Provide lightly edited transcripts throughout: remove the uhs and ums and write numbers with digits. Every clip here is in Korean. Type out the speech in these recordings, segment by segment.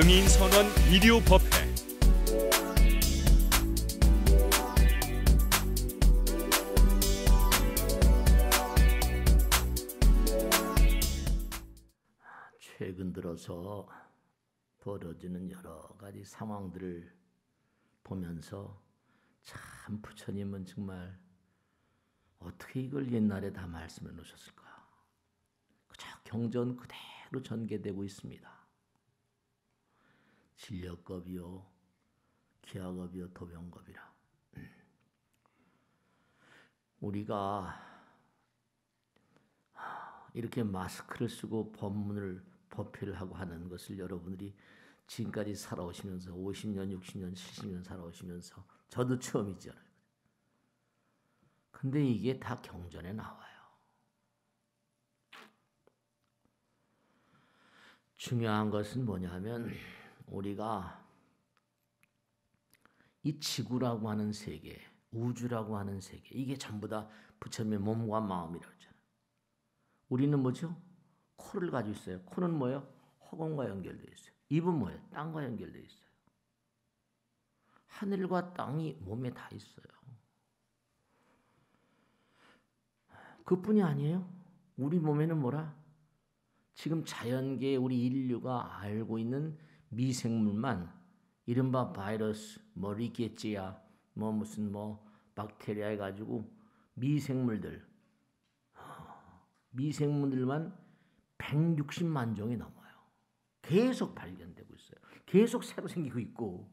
능인선원 비디오법회 최근 들어서 벌어지는 여러 가지 상황들을 보면서 참 부처님은 정말 어떻게 이걸 옛날에 다 말씀해 놓으셨을까? 그저 경전 그대로 전개되고 있습니다. 진력겁이요, 기하겁이요, 도변겁이라. 우리가 이렇게 마스크를 쓰고 법회를 하고 하는 것을 여러분들이 지금까지 살아오시면서 50년, 60년, 70년 살아오시면서 저도 처음이잖아요. 근데 이게 다 경전에 나와요. 중요한 것은 뭐냐면 우리가 이 지구라고 하는 세계, 우주라고 하는 세계, 이게 전부 다 부처님의 몸과 마음이라고 했잖아요. 우리는 뭐죠? 코를 가지고 있어요. 코는 뭐예요? 허공과 연결되어 있어요. 입은 뭐예요? 땅과 연결되어 있어요. 하늘과 땅이 몸에 다 있어요. 그뿐이 아니에요. 우리 몸에는 뭐라? 지금 자연계에 우리 인류가 알고 있는 미생물만 이른바 바이러스, 뭐 리케치아, 뭐 무슨 뭐 박테리아 해가지고 미생물들만 160만 종이 넘어요. 계속 발견되고 있어요. 계속 새로 생기고 있고,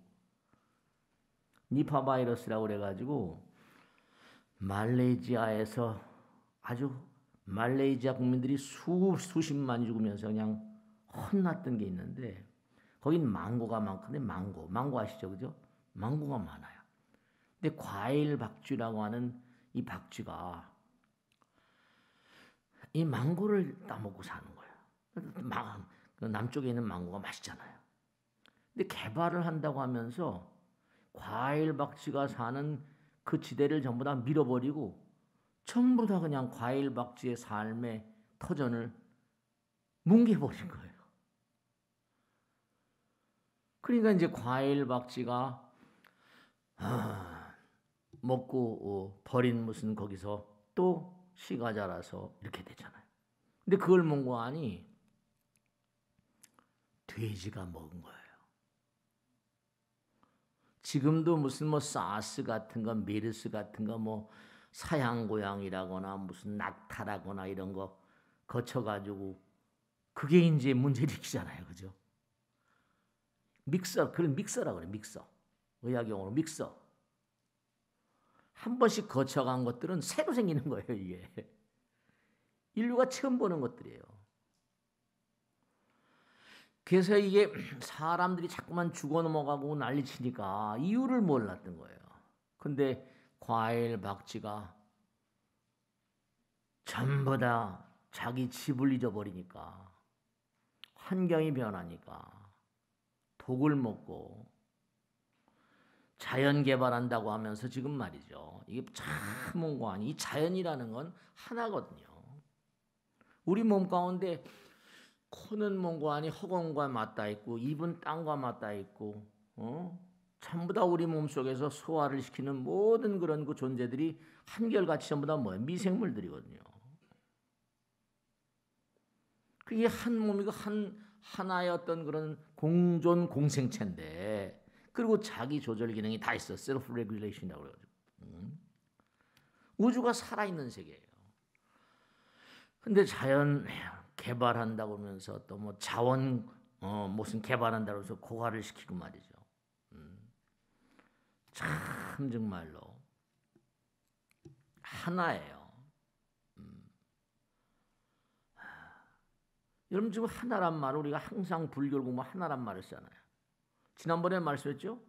니파 바이러스라고 그래가지고 말레이시아에서 아주 말레이시아 국민들이 수십만이 죽으면서 그냥 혼났던 게 있는데, 거긴 망고가 많거든요. 망고 아시죠, 그죠? 망고가 많아요. 근데 과일 박쥐라고 하는 이 박쥐가 이 망고를 따먹고 사는 거예요. 남쪽에 있는 망고가 맛있잖아요. 근데 개발을 한다고 하면서 과일 박쥐가 사는 그 지대를 전부 다 밀어버리고 전부 다 그냥 과일 박쥐의 삶의 터전을 뭉개버린 거예요. 그러니까 이제 과일 박쥐가 먹고 버린 무슨 거기서 또 씨가 자라서 이렇게 되잖아요. 근데 그걸 먹고 하니 돼지가 먹은 거예요. 지금도 무슨 뭐 사스 같은 거, 메르스 같은 거, 뭐 사양고양이라거나 무슨 낙타라거나 이런 거 거쳐가지고 그게 이제 문제를 일으키잖아요, 그죠? 그런 믹서라고 그래, 믹서. 의학용어로 믹서. 한 번씩 거쳐간 것들은 새로 생기는 거예요, 이게. 인류가 처음 보는 것들이에요. 그래서 이게 사람들이 자꾸만 죽어 넘어가고 난리치니까 이유를 몰랐던 거예요. 근데 과일 박쥐가 전부 다 자기 집을 잊어버리니까, 환경이 변하니까 독을 먹고 자연 개발한다고 하면서 지금 말이죠. 이게 참 몽고하니 이 자연이라는 건 하나거든요. 우리 몸 가운데 코는 몽고하니 허공과 맞닿아 있고, 입은 땅과 맞닿아 있고, 전부 다 우리 몸 속에서 소화를 시키는 모든 그런 그 존재들이 한결같이 전부 다 뭐예요? 미생물들이거든요. 그게 한 몸이고 하나의 어떤 그런 공존 공생체인데, 그리고 자기 조절 기능이 다 있어. 셀프 레귤레이션이라고 그래가지고. 우주가 살아있는 세계예요. 근데 자연 개발한다고 하면서 또 뭐 자원 무슨 개발한다고 해서 고갈을 시키고 말이죠. 참 정말로 하나예요. 여러분 지금 하나란 말을 우리가 항상 불교를 공부하면 하나란 말을 쓰잖아요. 지난번에 말씀했죠?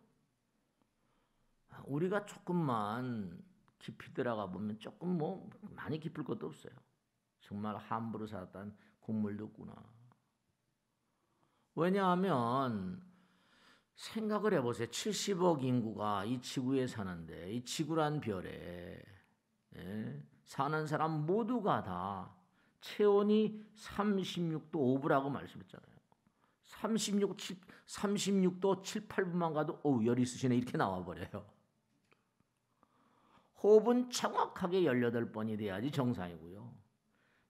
우리가 조금만 깊이 들어가 보면 조금 뭐 많이 깊을 것도 없어요. 정말 함부로 살았던 국물도 없구나. 왜냐하면 생각을 해보세요. 70억 인구가 이 지구에 사는데, 이 지구란 별에 사는 사람 모두가 다 체온이 36도 5분라고 말씀했잖아요. 36도 7, 8분만 가도 열이 있으시네 이렇게 나와버려요. 호흡은 정확하게 18번이 돼야지 정상이고요.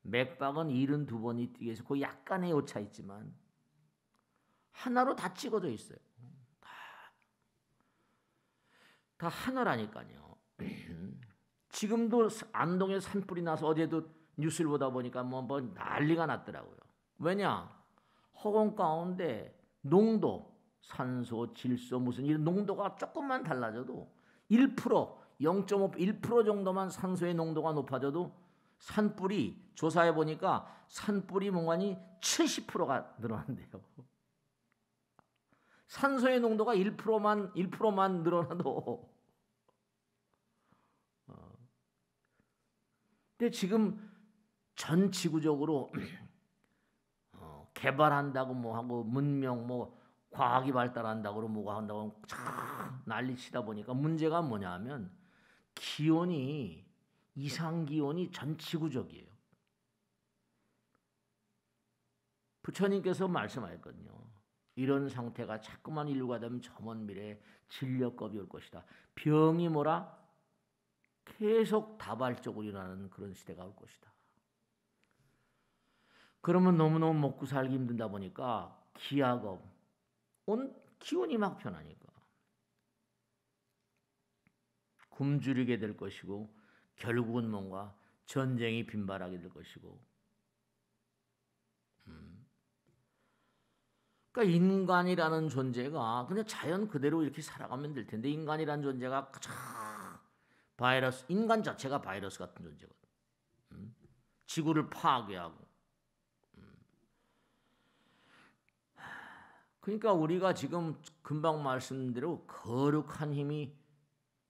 맥박은 72번이 뛰게 해서 그 약간의 오차 있지만 하나로 다 찍어져 있어요. 다 하나라니까요. 지금도 안동에 산불이 나서 어제도 뉴스를 보다 보니까 뭐 난리가 났더라고요. 왜냐? 허공 가운데 농도, 산소, 질소 무슨 이런 농도가 조금만 달라져도 1%, 0.5, 1% 정도만 산소의 농도가 높아져도 산불이 조사해 보니까 산불이 몽관이 70%가 늘어난대요. 산소의 농도가 1%만 늘어나도 근데 지금 전 지구적으로 개발한다고 뭐 하고 문명 뭐 과학이 발달한다고 뭐가 한다고 참 난리치다 보니까 문제가 뭐냐면 기온이 이상 기온이 전 지구적이에요. 부처님께서 말씀하셨거든요. 이런 상태가 자꾸만 인류가 되면 저먼 미래에 진력겁이 올 것이다. 병이 뭐라? 계속 다발적으로 일어나는 그런 시대가 올 것이다. 그러면 너무너무 먹고 살기 힘든다 보니까 기하급, 기온이 막 변하니까 굶주리게 될 것이고 결국은 뭔가 전쟁이 빈발하게 될 것이고 그러니까 인간이라는 존재가 그냥 자연 그대로 이렇게 살아가면 될 텐데 인간이라는 존재가 바이러스, 인간 자체가 바이러스 같은 존재거든. 지구를 파괴하고 그러니까 우리가 지금 금방 말씀드린 대로 거룩한 힘이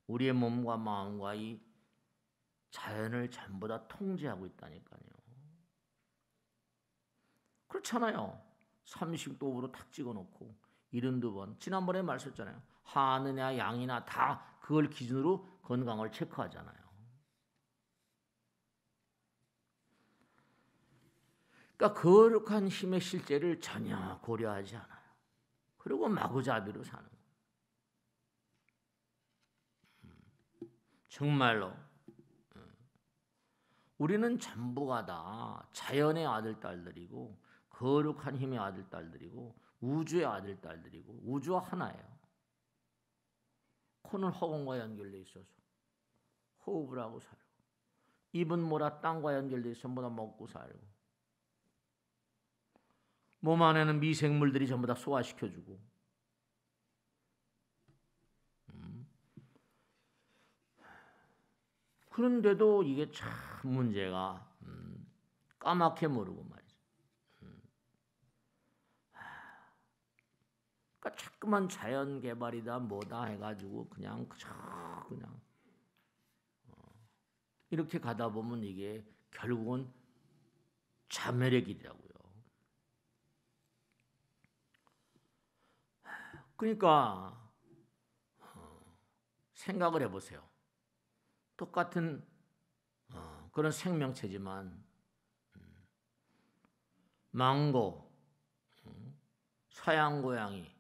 우리의 몸과 마음과 이 자연을 전부 다 통제하고 있다니까요. 그렇잖아요. 30도로 탁 찍어놓고 72번 지난번에 말씀했잖아요. 하느냐 양이나 다 그걸 기준으로 건강을 체크하잖아요. 그러니까 거룩한 힘의 실제를 전혀 고려하지 않아요. 그리고 마구잡이로 사는 거예요. 정말로 우리는 전부가 다 자연의 아들 딸들이고 거룩한 힘의 아들 딸들이고 우주의 아들 딸들이고 우주와 하나예요. 코는 허공과 연결돼 있어서 호흡을 하고 살고 입은 뭐라 땅과 연결돼 있어 전부 다 먹고 살고 몸 안에는 미생물들이 전부 다 소화시켜주고 그런데도 이게 참 문제가 까맣게 모르고 말이죠. 그러니까 자꾸만 자연 개발이다 뭐다 해가지고 그냥 이렇게 가다 보면 이게 결국은 자멸의 길이라고요. 그러니까 생각을 해보세요. 똑같은 그런 생명체지만 망고, 서양 고양이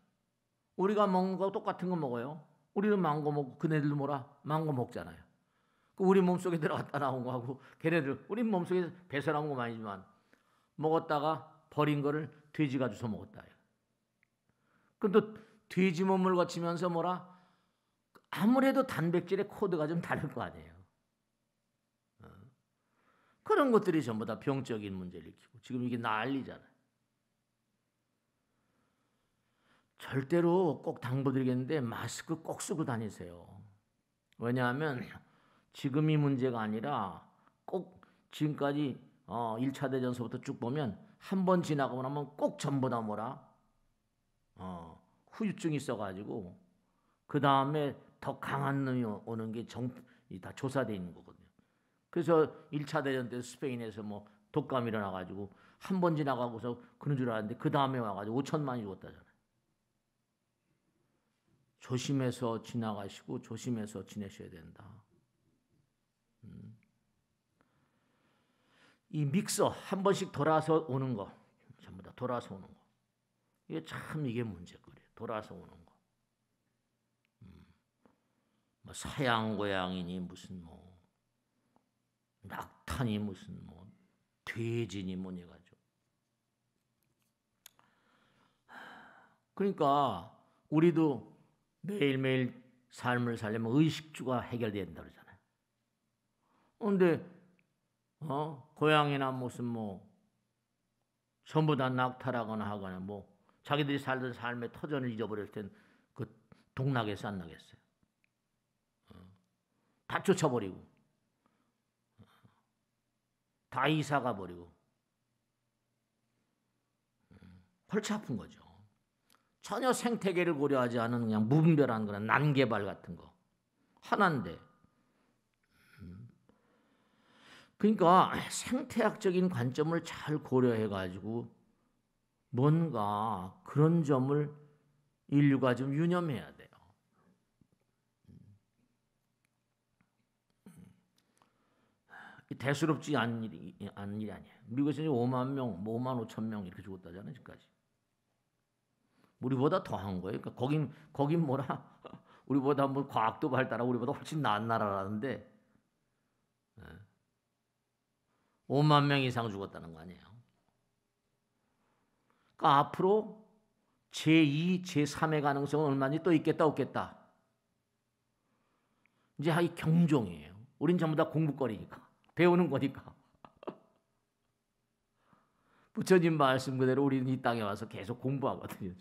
우리가 먹는 거 똑같은 거 먹어요. 우리는 망고 먹고 그네들도 뭐라? 망고 먹잖아요. 우리 몸속에 들어갔다 나온 거하고 걔네들 우리 몸속에 배설한 거 아니지만 먹었다가 버린 거를 돼지가 주워 먹었다. 근데 돼지 몸을 거치면서 뭐라? 아무래도 단백질의 코드가 좀 다를 거 아니에요. 그런 것들이 전부 다 병적인 문제를 일으키고 지금 이게 난리잖아요. 절대로 꼭 당부드리겠는데 마스크 꼭 쓰고 다니세요. 왜냐하면 지금이 문제가 아니라 꼭 지금까지 1차 대전서부터 쭉 보면 한 번 지나고 나면 꼭 전부 다 뭐라? 후유증이 있어가지고 그 다음에 더 강한 놈이 오는 게 다 조사되어 있는 거거든요. 그래서 1차 대전 때 스페인에서 뭐 독감이 일어나가지고 한 번 지나가고서 그런 줄 알았는데 그 다음에 와가지고 5천만이 죽었다잖아요. 조심해서 지나가시고 조심해서 지내셔야 된다. 이 믹서 한 번씩 돌아서 오는 거 전부 다 돌아서 오는 거. 이게 문제거리예요. 돌아서 오는 거. 뭐 사양 고양이니 무슨 뭐 낙타니 무슨 뭐 돼지니 뭐니 가지고. 그러니까 우리도 매일매일 삶을 살려면 의식주가 해결돼야 된다 그러잖아요. 근데 고양이나 무슨 뭐 전부 다 낙타라거나 하거나 뭐 자기들이 살던 삶의 터전을 잊어버릴 땐 그 동락에서 안 나겠어요. 다 쫓아버리고 다 이사가 버리고 골치 아픈 거죠. 전혀 생태계를 고려하지 않은 그냥 무분별한 그런 난개발 같은 거 하나인데, 그러니까 생태학적인 관점을 잘 고려해 가지고 뭔가 그런 점을 인류가 좀 유념해야 돼요. 대수롭지 않은 일이 아니에요. 미국에서 5만 명, 5만 5천 명 이렇게 죽었다잖아요, 지금까지. 우리보다 더한 거예요. 그러니까 거긴 뭐라 우리보다 뭐 과학도 발달하고 우리보다 훨씬 나은 나라라는데 5만 명 이상 죽었다는 거 아니에요. 그러니까 앞으로 제2, 제3의 가능성은 얼마인지 또 있겠다 없겠다. 이제 이 경종이에요. 우린 전부 다 공부거리니까. 배우는 거니까. 부처님 말씀 그대로 우리는 이 땅에 와서 계속 공부하거든요.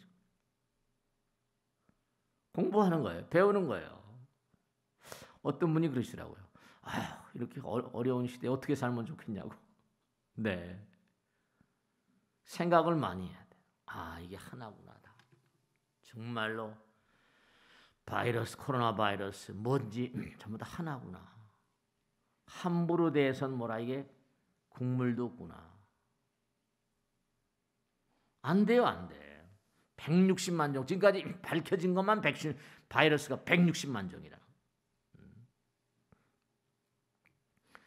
공부하는 거예요. 배우는 거예요. 어떤 분이 그러시더라고요. 아휴, 이렇게 어려운 시대에 어떻게 살면 좋겠냐고. 네. 생각을 많이 해야 돼. 이게 하나구나. 다. 정말로 코로나 바이러스 뭔지 전부 다 하나구나. 함부로 대해선 뭐라 이게 국물도 없구나. 안 돼요, 안 돼. 160만 종. 지금까지 밝혀진 것만 바이러스가 160만 종이라.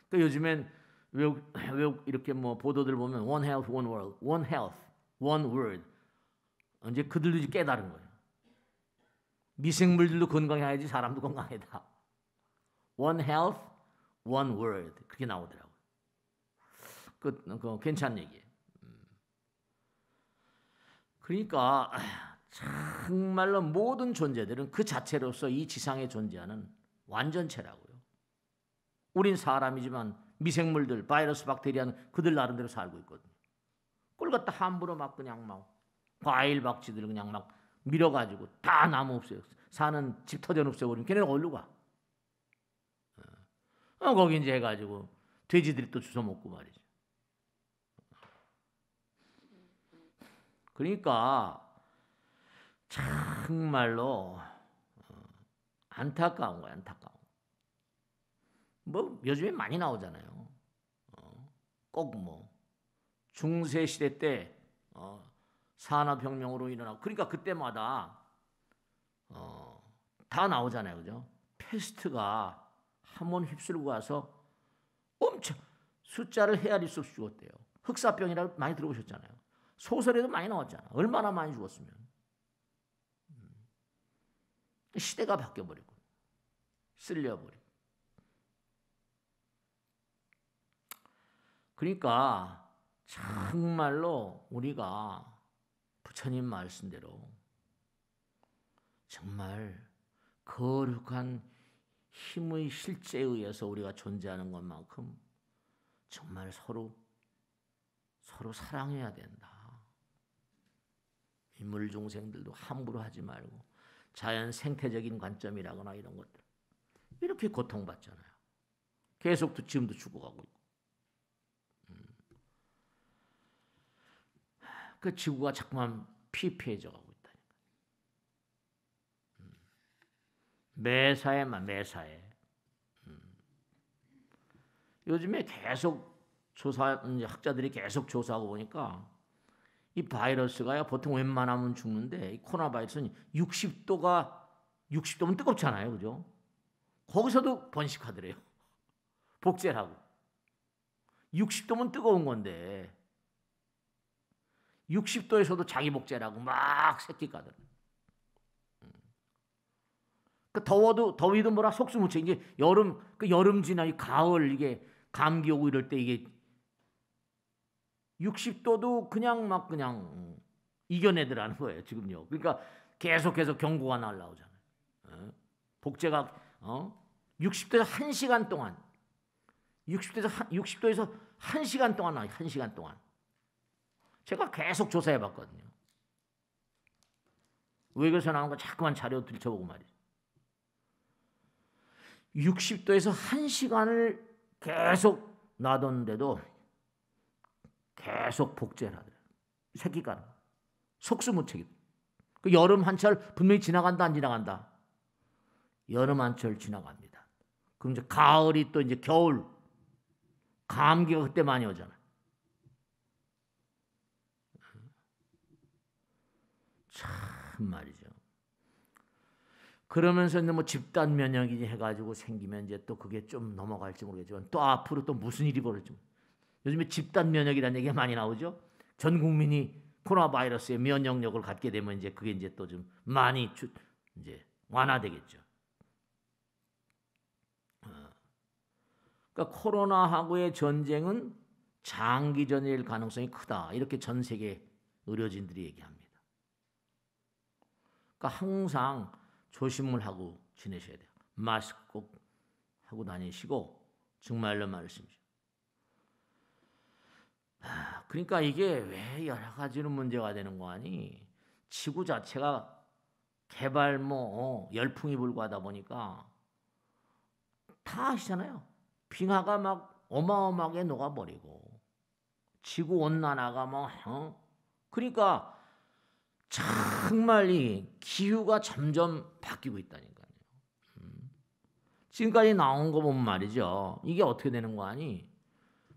그러니까 요즘엔 외국 이렇게 뭐 보도들 보면 One Health, One World, One Health, One World. 이제 그들도 이제 깨달은 거예요. 미생물들도 건강해야지 사람도 건강해다. One Health, One World 그렇게 나오더라고요. 그 괜찮은 얘기예요. 그러니까 정말로 모든 존재들은 그 자체로서 이 지상에 존재하는 완전체라고요. 우린 사람이지만 미생물들, 바이러스, 박테리아는 그들 나름대로 살고 있거든요. 그걸 갖다 함부로 막 그냥 막 과일 박쥐들 그냥 막 밀어가지고 다 나무 없애요. 사는 집 터전 없애버리면 걔네는 어디로 가? 거기 이제 해가지고 돼지들이 또 주워 먹고 말이죠. 그러니까 정말로 안타까운 거야, 안타까운. 뭐 요즘에 많이 나오잖아요. 꼭 뭐 중세 시대 때 산업혁명으로 일어나고 그러니까 그때마다 다 나오잖아요, 그죠? 패스트가 한 번 휩쓸고 가서 엄청 숫자를 헤아릴 수 없이 죽었대요. 흑사병이라고 많이 들어보셨잖아요. 소설에도 많이 나왔잖아. 얼마나 많이 죽었으면. 시대가 바뀌어버리고 쓸려버리고. 그러니까 정말로 우리가 부처님 말씀대로 정말 거룩한 힘의 실제에 의해서 우리가 존재하는 것만큼 정말 서로 사랑해야 된다. 인물 중생들도 함부로 하지 말고 자연 생태적인 관점이라거나 이런 것들 이렇게 고통받잖아요. 계속 지금도 죽어가고 있고. 그 지구가 자꾸만 피폐해져 가고 있다니까. 매사에. 요즘에 계속 학자들이 계속 조사하고 보니까 이 바이러스가 보통 웬만하면 죽는데 이 코로나 바이러스는 60도면 뜨겁잖아요, 그죠? 거기서도 번식하더래요. 복제를 하고. 60도면 뜨거운 건데 60도에서도 자기 복제라고 막 새끼 까들. 그 더위도 뭐라 속수무책. 이제 여름, 그 여름 지나 이 가을, 이게 감기 오고 이럴 때 이게 60도도 그냥 막 그냥 이겨내더라는 거예요, 지금요. 그러니까 계속해서 경고가 날라오잖아요. 복제가 60도에서 1시간 동안 60도에서 1시간 동안 나와요. 1시간 동안. 제가 계속 조사해 봤거든요. 외국에서 나온 거 자꾸만 자료 들춰보고 말이죠. 60도에서 1시간을 계속 놔뒀는데도 계속 복제를 하더라고요. 새끼가루. 속수무책이. 그 여름 한철 분명히 지나간다 안 지나간다. 여름 한철 지나갑니다. 그럼 이제 가을이 또 이제 겨울. 감기가 그때 많이 오잖아. 참 말이죠. 그러면서 이제 뭐 집단 면역이 해가지고 생기면 이제 또 그게 좀 넘어갈지 모르겠지만 또 앞으로 또 무슨 일이 벌어질지. 요즘에 집단 면역이라는 얘기가 많이 나오죠. 전 국민이 코로나 바이러스의 면역력을 갖게 되면 이제 그게 이제 또 좀 많이 이제 완화되겠죠. 그러니까 코로나하고의 전쟁은 장기전일 가능성이 크다. 이렇게 전 세계 의료진들이 얘기합니다. 그러니까 항상 조심을 하고 지내셔야 돼요. 마스크 꼭 하고 다니시고 정말로 말씀이죠. 그러니까 이게 왜 여러 가지로 문제가 되는 거 아니? 지구 자체가 개발 열풍이 불고 하다 보니까 다 아시잖아요. 빙하가 막 어마어마하게 녹아버리고 지구 온난화가 그러니까 정말 이 기후가 점점 바뀌고 있다니까요. 지금까지 나온 거 보면 말이죠. 이게 어떻게 되는 거 아니?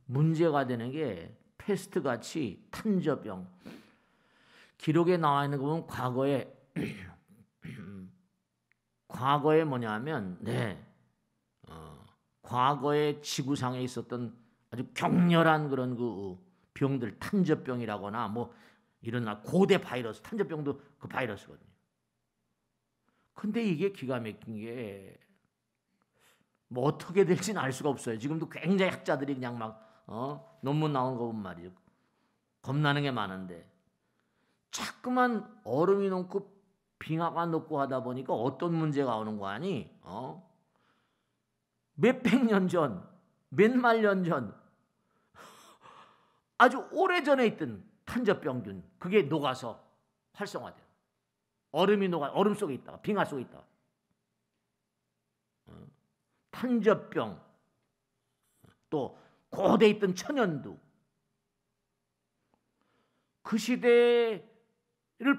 문제가 되는 게 패스트 같이 탄저병. 기록에 나와 있는 거 보면 과거에 뭐냐면 과거에 지구상에 있었던 아주 격렬한 그런 그 병들, 탄저병이라거나 뭐 이런 고대 바이러스, 탄저병도 그 바이러스거든요. 근데 이게 기가 막힌 게 뭐 어떻게 될지는 알 수가 없어요. 지금도 굉장히 학자들이 그냥 막 논문 나오는 거 보면 말이죠. 겁나는 게 많은데 자꾸만 얼음이 녹고 빙하가 녹고 하다 보니까 어떤 문제가 오는 거 아니? 몇백 년 전, 몇만 년 전 아주 오래전에 있던 탄저병균 그게 녹아서 활성화돼요. 얼음이 녹아 얼음 속에 있다가 빙하 속에 있다가 탄저병 또 고대 있던 천연두 그 시대를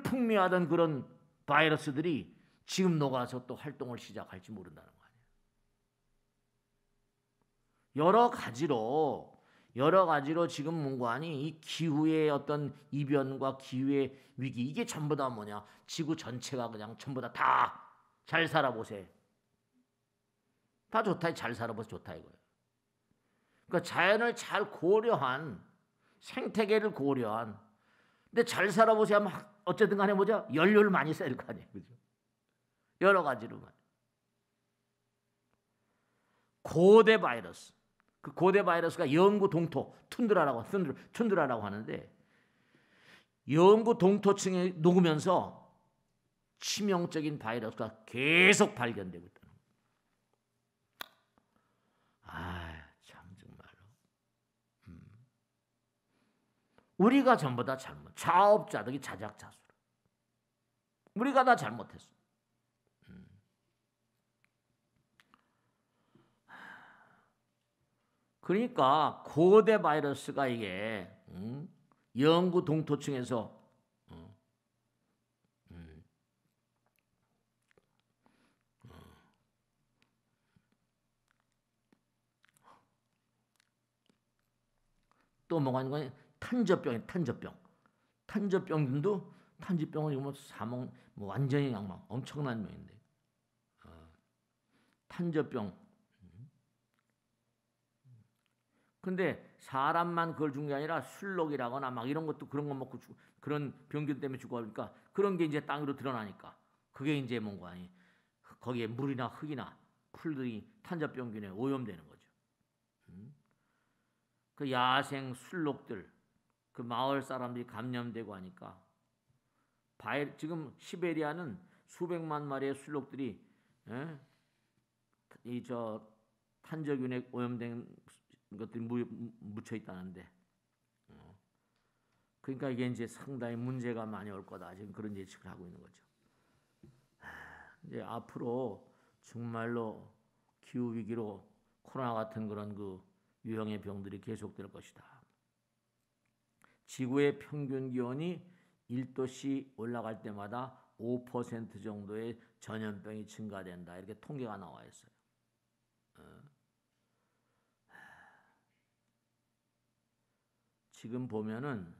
풍미하던 그런 바이러스들이 지금 녹아서 또 활동을 시작할지 모른다는 거 아니에요. 여러 가지로 지금 문관이 이 기후의 어떤 이변과 기후의 위기 이게 전부 다 뭐냐? 지구 전체가 그냥 전부 다 잘 살아보세. 다 좋다. 잘 살아보세 좋다 이거예요. 그러니까 자연을 잘 고려한 생태계를 고려한 근데 잘 살아보세요 하면 어쨌든 간에 뭐죠? 연료를 많이 써야 될 거 아니에요. 그죠? 여러 가지로만. 고대 바이러스. 그 고대 바이러스가 영구 동토, 툰드라라고 하는데 영구 동토층에 녹으면서 치명적인 바이러스가 계속 발견되고 있다는 거예요. 참 정말로. 우리가 전부 다 잘못. 자업자득이 자작자수로. 우리가 다 잘못했어. 그러니까 고대 바이러스가 이게 영구 동토층에서 또 뭐가 있는 거냐? 탄저병이 탄저병도 탄저병은 이거 사망 완전히 양망 엄청난 병인데 탄저병 근데 사람만 그걸 죽는 게 아니라 술록이라거나 막 이런 것도 그런 거 먹고 그런 병균 때문에 죽고 하니까 그런 게 이제 땅으로 드러나니까 그게 이제 뭔가 아니 거기에 물이나 흙이나 풀들이 탄저병균에 오염되는 거죠. 그 야생 술록들 그 마을 사람들이 감염되고 하니까 지금 시베리아는 수백만 마리의 술록들이 이 저 탄저균에 오염된 것들이 묻혀 있다는데 그러니까 이게 이제 상당히 문제가 많이 올 거다 지금 그런 예측을 하고 있는 거죠. 이제 앞으로 정말로 기후 위기로 코로나 같은 그런 그 유형의 병들이 계속될 것이다. 지구의 평균 기온이 1도씩 올라갈 때마다 5% 정도의 전염병이 증가된다. 이렇게 통계가 나와 있어요. 지금 보면은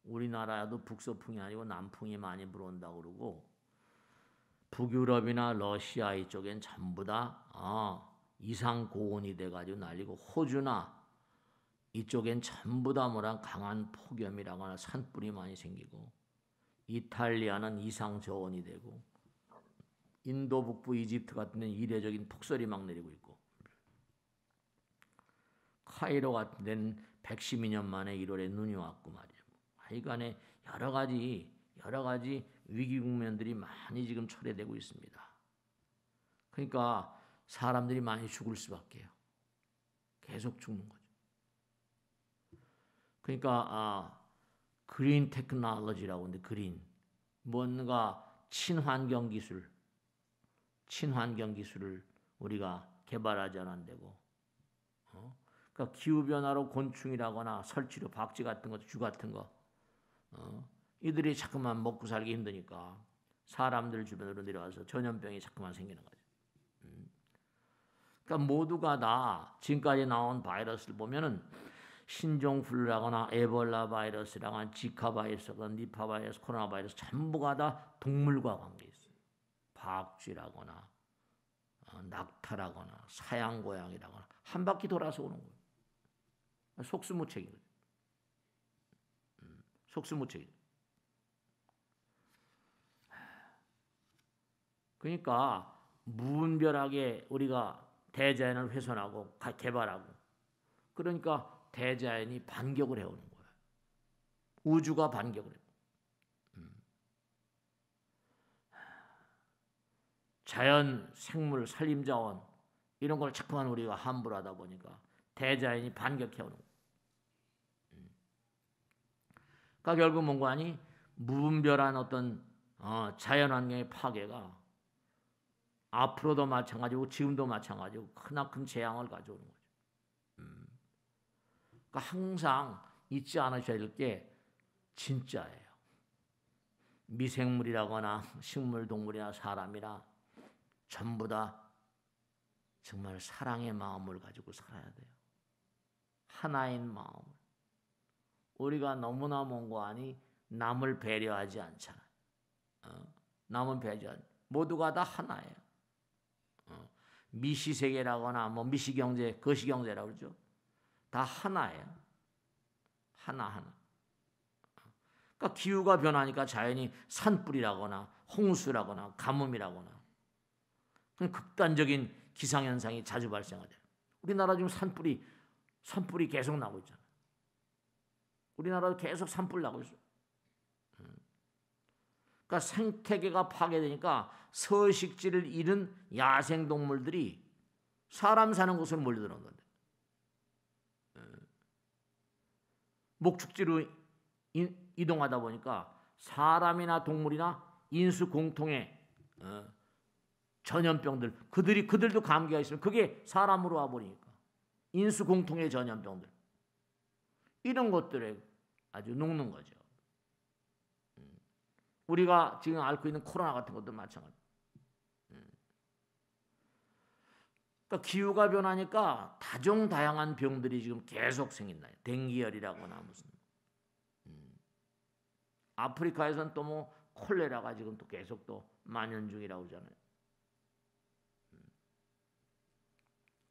우리나라도 북서풍이 아니고 남풍이 많이 불어온다고 그러고 북유럽이나 러시아 이쪽엔 전부 다 이상 고온이 돼가지고 난리고 호주나 이쪽엔 전부 다 뭐라 강한 폭염이라거나 산불이 많이 생기고 이탈리아는 이상 저온이 되고 인도 북부 이집트 같은 데는 이례적인 폭설이 막 내리고 있고 카이로 같은 데는 112년 만에 1월에 눈이 왔고 말이에요. 하여간에 여러 가지 위기 국면들이 많이 지금 초래되고 있습니다. 그러니까 사람들이 많이 죽을 수밖에요. 계속 죽는 거죠. 그러니까 그린 테크놀로지라고 하는데 그린 뭔가 친환경 기술을 우리가 개발하지 않은 데고 그러니까 기후 변화로 곤충이라거나 설치류, 박쥐 같은 거, 쥐 같은 거 이들이 자꾸만 먹고 살기 힘드니까 사람들 주변으로 내려와서 전염병이 자꾸만 생기는 거죠. 그러니까 모두가 다 지금까지 나온 바이러스를 보면은 신종플루라거나 에볼라 바이러스라거나 지카 바이러스라거나 니파 바이러스, 코로나 바이러스 전부가 다 동물과 관계 있어요. 박쥐라거나 낙타라거나 사양고양이라거나 한 바퀴 돌아서 오는 거예요. 속수무책인 거죠. 속수무책인. 그러니까 무분별하게 우리가 대자연을 훼손하고 개발하고 그러니까 대자연이 반격을 해오는 거예요. 우주가 반격을 해요. 자연, 생물, 산림자원 이런 걸 자꾸만 우리가 함부로 하다 보니까 대자연이 반격해오는 거예요. 그러니까 결국 뭔가 아니 무분별한 어떤 자연환경의 파괴가 앞으로도 마찬가지고 지금도 마찬가지고 크나큰 재앙을 가져오는 거죠. 그러니까 항상 잊지 않으셔야 될 게 진짜예요. 미생물이라거나 식물, 동물이나 사람이나 전부 다 정말 사랑의 마음을 가지고 살아야 돼요. 하나인 마음을. 우리가 너무나 뭔가 아니 남을 배려하지 않잖아요. 남은 배려하지 모두가 다 하나예요. 미시세계라거나 뭐 미시경제, 거시경제라고 그러죠. 다 하나예요. 하나. 그러니까 기후가 변하니까 자연이 산불이라거나 홍수라거나 가뭄이라거나 극단적인 기상현상이 자주 발생하죠. 우리나라 지금 산불이 계속 나고 있잖아요. 우리나라도 계속 산불 나고 있어요. 그러니까 생태계가 파괴되니까 서식지를 잃은 야생동물들이 사람 사는 곳으로 몰려드는 건데 목축지로 이동하다 보니까 사람이나 동물이나 인수 공통의 전염병들 그들도 감기가 있으면 그게 사람으로 와버리니까 인수 공통의 전염병들 이런 것들에 아주 녹는 거죠. 우리가 지금 앓고 있는 코로나 같은 것도 마찬가지. 그러니까 기후가 변하니까 다종다양한 병들이 지금 계속 생긴다. 댕기열이라거나 무슨. 아프리카에서는 또 뭐 콜레라가 지금 또 계속 또 만연 중이라고 하잖아요.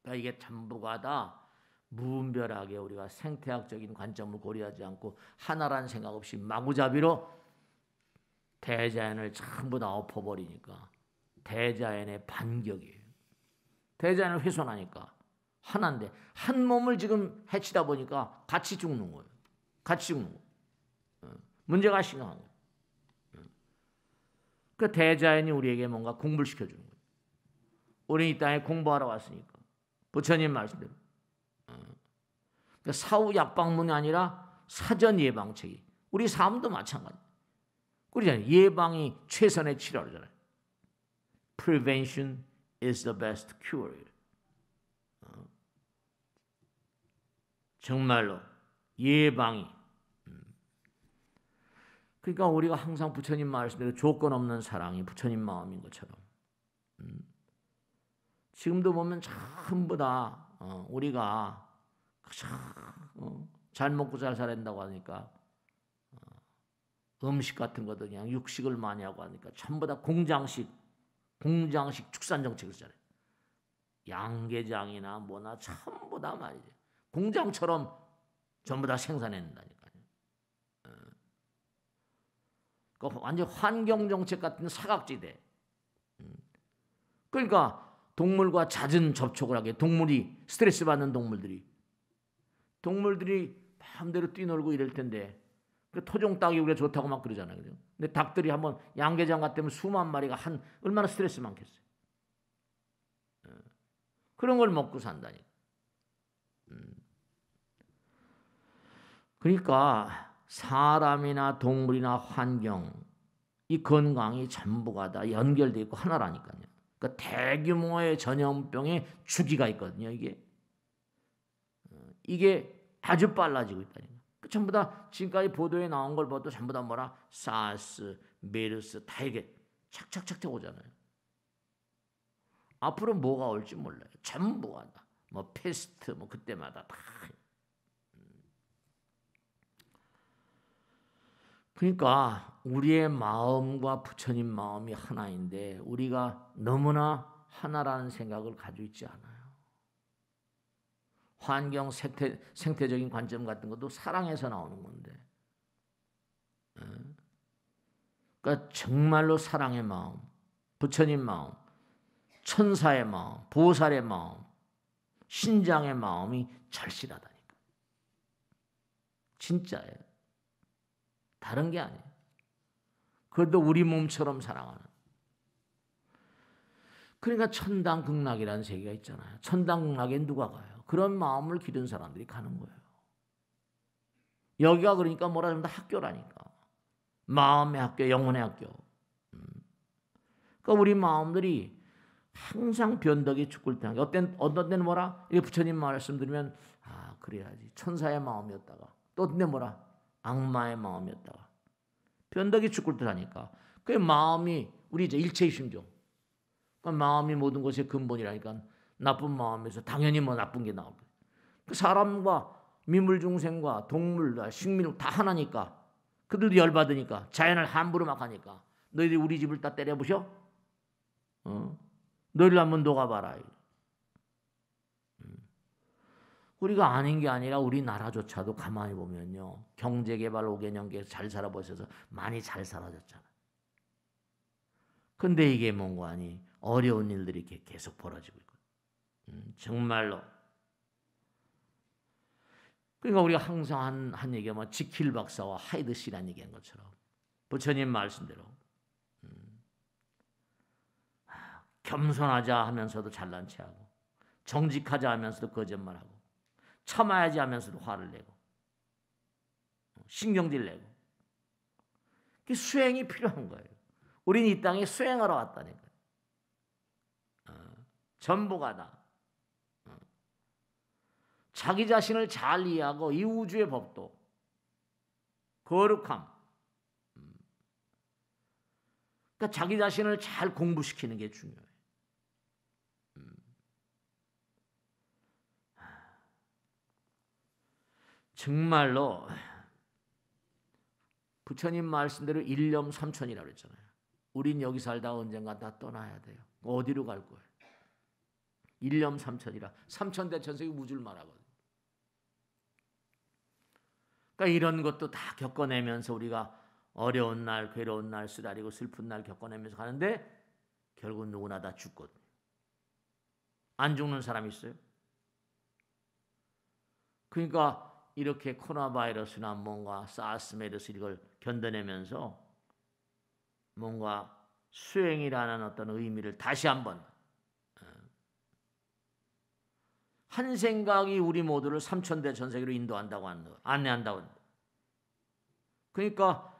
그러니까 이게 전부가 다 무분별하게 우리가 생태학적인 관점을 고려하지 않고 하나라는 생각 없이 마구잡이로 대자연을 전부 다 엎어버리니까 대자연의 반격이에요. 대자연을 훼손하니까 하나인데 한 몸을 지금 해치다 보니까 같이 죽는 거예요. 같이 죽는 거예요. 문제가 심각한 거예요. 그 대자연이 우리에게 뭔가 공부를 시켜주는 거예요. 우리 이 땅에 공부하러 왔으니까 부처님 말씀대로 사후 약방문이 아니라 사전 예방책이 우리 삶도 마찬가지예요. 그러잖아요. 예방이 최선의 치료잖아요. Prevention is the best cure. 정말로 예방이. 그러니까 우리가 항상 부처님 말씀대로 조건 없는 사랑이 부처님 마음인 것처럼 지금도 보면 전부 다 우리가 잘 먹고 잘 살아야 하니까 음식 같은 것도 그냥 육식을 많이 하고 하니까 전부 다 공장식 축산 정책을 쓰잖아요. 양계장이나 뭐나 전부 다 말이죠. 공장처럼 전부 다 생산해낸다니까요. 완전 환경 정책 같은 사각지대. 그러니까 동물과 잦은 접촉을 하게 동물이 스트레스 받는 동물들이 마음대로 뛰놀고 이럴 텐데 그 토종 닭이 우리가 좋다고 막 그러잖아요. 그죠? 근데 닭들이 한번 양계장 같으면 수만 마리가 얼마나 스트레스 많겠어요. 그런 걸 먹고 산다니까. 그러니까 사람이나 동물이나 환경 이 건강이 전부가 다 연결되어 있고 하나라니까요. 그러니까 대규모의 전염병의 주기가 있거든요. 이게 아주 빨라지고 있다니까. 전부 다 지금까지 보도에 나온 걸 봐도 전부 다 뭐라 사스, 메르스 다 이게 착착착착 오잖아요. 앞으로 뭐가 올지 몰라요. 전부가 다. 뭐 패스트 뭐 그때마다 다. 그러니까 우리의 마음과 부처님 마음이 하나인데 우리가 너무나 하나라는 생각을 가지고 있지 않아요. 환경 생태적인 관점 같은 것도 사랑에서 나오는 건데 그러니까 정말로 사랑의 마음, 부처님 마음, 천사의 마음, 보살의 마음, 신장의 마음이 절실하다니까. 진짜예요. 다른 게 아니에요. 그래도 우리 몸처럼 사랑하는. 그러니까 천당극락이라는 세계가 있잖아요. 천당극락에 누가 가요? 그런 마음을 기른 사람들이 가는 거예요. 여기가 그러니까 뭐라 하면 학교라니까. 마음의 학교, 영혼의 학교. 그러니까 우리 마음들이 항상 변덕이 죽을 때 어떤 때는 뭐라? 이게 부처님 말씀 들으면 그래야지. 천사의 마음이었다가 또 어떤 때 뭐라? 악마의 마음이었다가 변덕이 죽을 듯 하니까 그 마음이 우리 이제 일체이심종 그러니까 마음이 모든 것의 근본이라니까 나쁜 마음에서 당연히 뭐 나쁜 게 나올 거예요. 그 사람과 미물중생과 동물과 식민국 다 하나니까 그들도 열받으니까 자연을 함부로 막 하니까 너희들이 우리 집을 다 때려부셔? 너희들 한번 녹아봐라. 우리가 아닌 게 아니라 우리나라조차도 가만히 보면요. 경제개발 5개년계 잘 살아보셔서 많이 잘 살아졌잖아요. 근데 이게 뭔가 아니 어려운 일들이 이렇게 계속 벌어지고 있거든요. 정말로. 그러니까 우리가 항상 한 얘기가 뭐 지킬 박사와 하이드 씨라는 얘기한 것처럼 부처님 말씀대로 겸손하자 하면서도 잘난 체하고 정직하자 하면서도 거짓말하고 참아야지 하면서도 화를 내고 신경질 내고 그 수행이 필요한 거예요. 우리는 이 땅에 수행하러 왔다니까요. 전부가 다 자기 자신을 잘 이해하고 이 우주의 법도 거룩함 그러니까 자기 자신을 잘 공부시키는 게 중요해요. 정말로 부처님 말씀대로 일념 삼천이라고 그랬잖아요. 우린 여기 살다가 언젠가 다 떠나야 돼요. 어디로 갈 거예요? 일념 삼천이라 삼천대천sek이 우주를 말하거든요. 그러니까 이런 것도 다 겪어내면서 우리가 어려운 날, 괴로운 날, 쓰라리고 슬픈 날 겪어내면서 가는데 결국 누구나 다 죽거든. 안 죽는 사람이 있어요? 그러니까 이렇게 코로나 바이러스나 뭔가 사스, 메르스 이걸 견뎌내면서 뭔가 수행이라는 어떤 의미를 다시 한번 한 생각이 우리 모두를 3000대 전 세계로 인도한다고 안내한다고 한다. 그러니까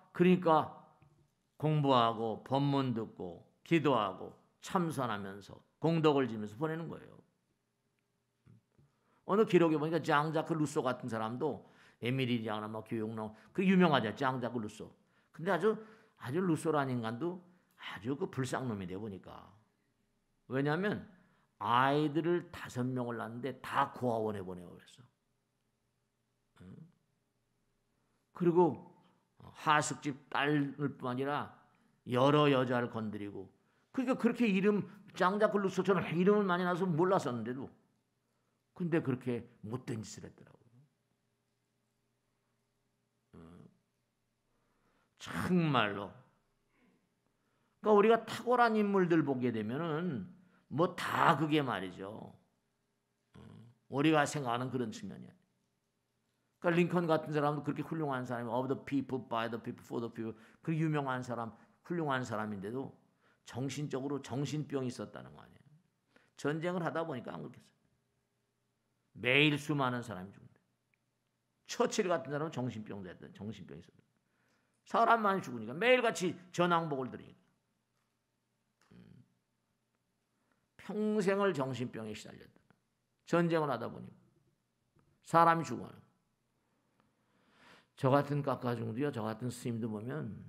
공부하고 법문 듣고 기도하고 참선하면서 공덕을 지면서 보내는 거예요. 어느 기록에 보니까 장자크 루소 같은 사람도 에밀리 장나 뭐 교육론 그 유명하죠. 장자크 루소. 근데 아주 루소라는 인간도 아주 그 불쌍놈이래 보니까. 왜냐하면 아이들을 5명을 낳았는데 다 고아원에 보내고 그랬어. 그리고 하숙집 딸을 뿐 아니라 여러 여자를 건드리고 그러니까 그렇게 장자크 루소처럼 이름을 많이 나서 몰랐었는데도 근데 그렇게 못된 짓을 했더라고요. 정말로. 그러니까 우리가 탁월한 인물들 보게 되면은 뭐 다 그게 말이죠. 우리가 생각하는 그런 측면이야. 그러니까 링컨 같은 사람도 그렇게 훌륭한 사람이 of the people, by the people, for the people 그 유명한 사람, 훌륭한 사람인데도 정신적으로 정신병이 있었다는 거 아니에요. 전쟁을 하다 보니까 안 그렇겠어요. 매일 수많은 사람이 죽는다. 처칠 같은 사람은 정신병이 있었다. 사람 많이 죽으니까 매일같이 전황복을 들으니까 평생을 정신병에 시달렸다. 전쟁을 하다 보니까 사람이 죽어요. 저 같은 깎아중도요, 저 같은 스님도 보면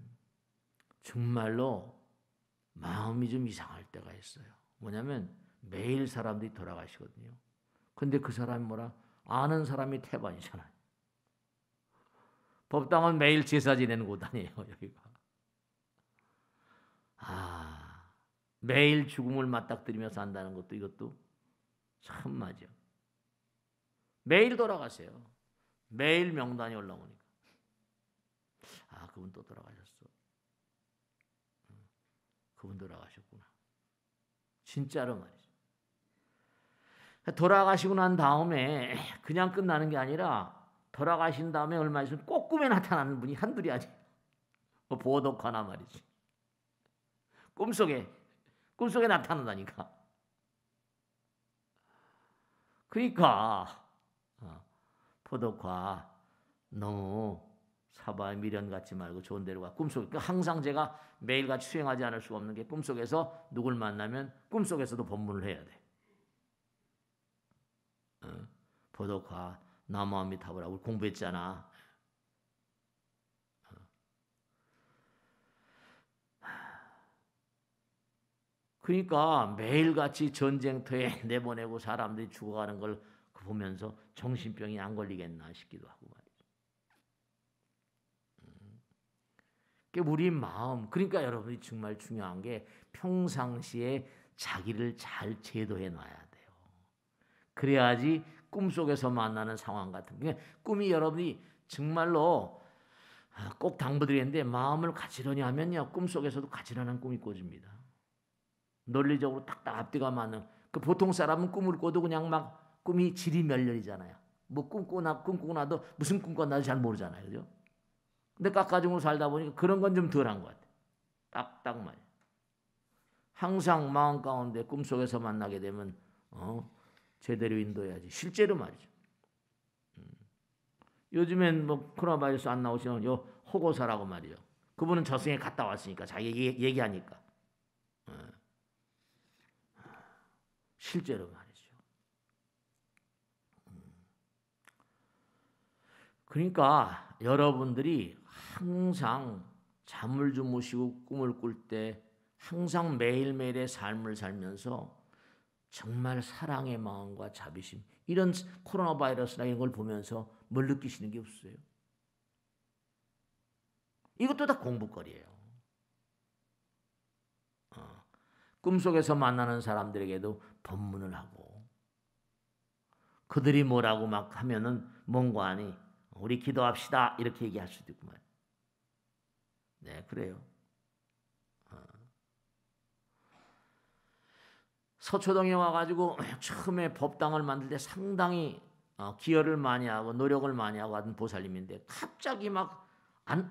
정말로 마음이 좀 이상할 때가 있어요. 뭐냐면 매일 사람들이 돌아가시거든요. 근데 그 사람이 뭐라? 아는 사람이 태반이잖아요. 법당은 매일 제사 지내는 곳 아니에요, 여기가. 매일 죽음을 맞닥뜨리며 산다는 것도 이것도 참 맞아. 매일 돌아가세요. 매일 명단이 올라오니까. 그분 또 돌아가셨어. 그분 돌아가셨구나. 진짜로 말이죠. 돌아가시고 난 다음에 그냥 끝나는 게 아니라 돌아가신 다음에 얼마 있으면 꼭 꿈에 나타나는 분이 한둘이 아니에요. 보덕하나 말이지. 꿈속에 나타난다니까. 그러니까 포덕화 너무 사바에 미련 갖지 말고 좋은 데로 가. 꿈속에 항상 제가 매일같이 수행하지 않을 수가 없는 게 꿈속에서 누굴 만나면 꿈속에서도 법문을 해야 돼. 포덕화 나무아미타불하고 공부했잖아. 그러니까 매일같이 전쟁터에 내보내고 사람들이 죽어가는 걸 보면서 정신병이 안 걸리겠나 싶기도 하고 말이죠. 우리 마음, 그러니까 여러분이 정말 중요한 게 평상시에 자기를 잘 제도해 놔야 돼요. 그래야지 꿈속에서 만나는 상황 같은 게 꿈이 여러분이 정말로 꼭 당부드리는데 마음을 가지런히 하면요 꿈속에서도 가지런한 꿈이 꿔집니다. 논리적으로 딱딱 앞뒤가 맞는 그 보통 사람은 꿈을 꿔도 그냥 막 꿈이 지리멸렬이잖아요. 뭐 꿈꾸고 나도 무슨 꿈 꿨나도 잘 모르잖아요, 그죠? 근데 깎아중으로 살다 보니까 그런 건 좀 덜한 것 같아. 딱딱 말이야. 항상 마음 가운데 꿈속에서 만나게 되면 제대로 인도해야지. 실제로 말이죠. 요즘엔 뭐 코로나 바이러스 안 나오시는 요 호고사라고 말이죠. 그분은 저승에 갔다 왔으니까 자기 얘기하니까. 실제로 말이죠. 그러니까 여러분들이 항상 잠을 주무시고 꿈을 꿀 때 항상 매일매일의 삶을 살면서 정말 사랑의 마음과 자비심 이런 코로나 바이러스나 이런 걸 보면서 뭘 느끼시는 게 없어요? 이것도 다 공부거리예요. 꿈속에서 만나는 사람들에게도 법문을 하고 그들이 뭐라고 막 하면은 뭔가 아니 우리 기도합시다 이렇게 얘기할 수도 있고 말이에요. 네, 그래요. 서초동에 와가지고 처음에 법당을 만들 때 상당히 기여를 많이 하고 노력을 많이 하고 하던 보살님인데 갑자기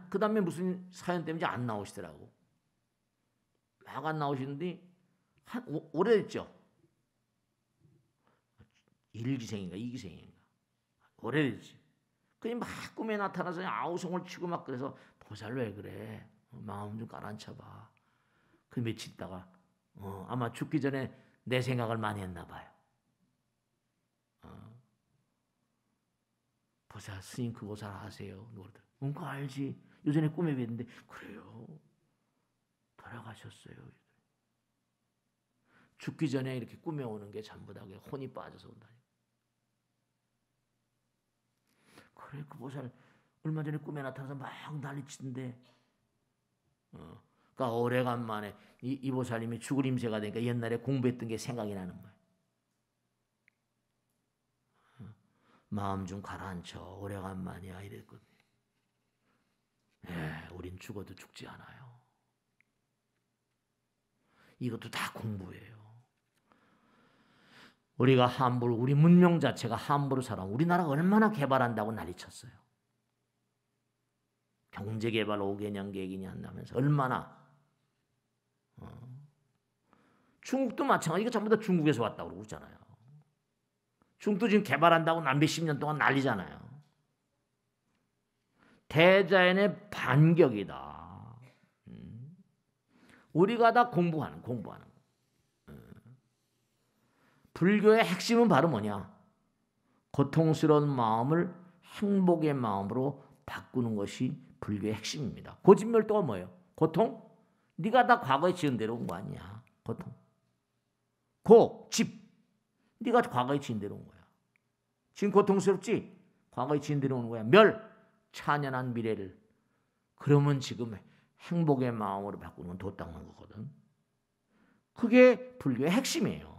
그 다음에 무슨 사연 때문에 안 나오시더라고. 막 안 나오시는데 오래됐죠. 1기생인가 2기생인가 오래됐지. 그냥 막 꿈에 나타나서 아우성을 치고 막 그래서 보살 왜 그래? 마음 좀 가라앉혀봐. 그 며칠 있다가 아마 죽기 전에 내 생각을 많이 했나 봐요. 보살 스님 그 보살 아세요? 그러더라. 그거 알지. 요전에 꿈에 뵀는데 그래요. 돌아가셨어요. 죽기 전에 이렇게 꿈에 오는 게 전부 다 혼이 빠져서 온다니. 그래 그 보살 얼마 전에 꿈에 나타나서 막 난리치던데. 그러니까 오래간만에 이 보살님이 죽을 임세가 되니까 옛날에 공부했던 게 생각이 나는 거예요. 마음 좀 가라앉혀. 오래간만이야 이랬거든요. 우린 죽어도 죽지 않아요. 이것도 다 공부예요. 우리가 함부로 우리 문명 자체가 함부로 살아. 우리나라가 얼마나 개발한다고 난리쳤어요. 경제개발 5개년 계획이니 한다면서 얼마나. 중국도 마찬가지. 이거 전부 다 중국에서 왔다고 그러고 있잖아요. 중국도 지금 개발한다고 몇십 년 동안 난리잖아요. 대자연의 반격이다. 우리가 다 공부하는 거. 불교의 핵심은 바로 뭐냐? 고통스러운 마음을 행복의 마음으로 바꾸는 것이 불교의 핵심입니다. 고집멸도가 뭐예요? 고통? 네가 다 과거에 지은 대로 온 거 아니야. 고통. 집. 네가 과거에 지은 대로 온 거야. 지금 고통스럽지? 과거에 지은 대로 오는 거야. 찬연한 미래를. 그러면 지금 행복의 마음으로 바꾸는 건 도 닦는 거거든. 그게 불교의 핵심이에요.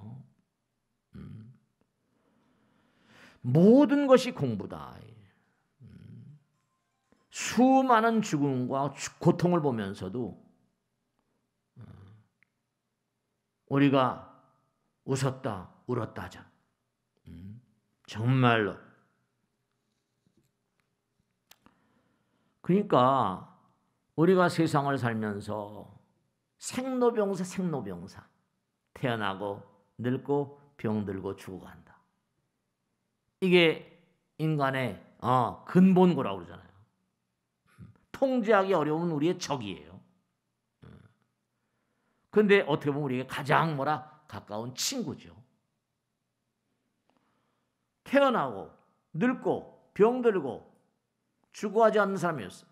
모든 것이 공부다. 수많은 죽음과 고통을 보면서도 우리가 웃었다, 울었다 하자. 정말로. 그러니까 우리가 세상을 살면서 생로병사 태어나고 늙고 병들고 죽어간다. 이게 인간의 근본고라고 그러잖아요. 통제하기 어려운 우리의 적이에요. 그런데 어떻게 보면 우리에게 가장 가까운 친구죠. 태어나고 늙고 병들고 죽어가지 않는 사람이었어.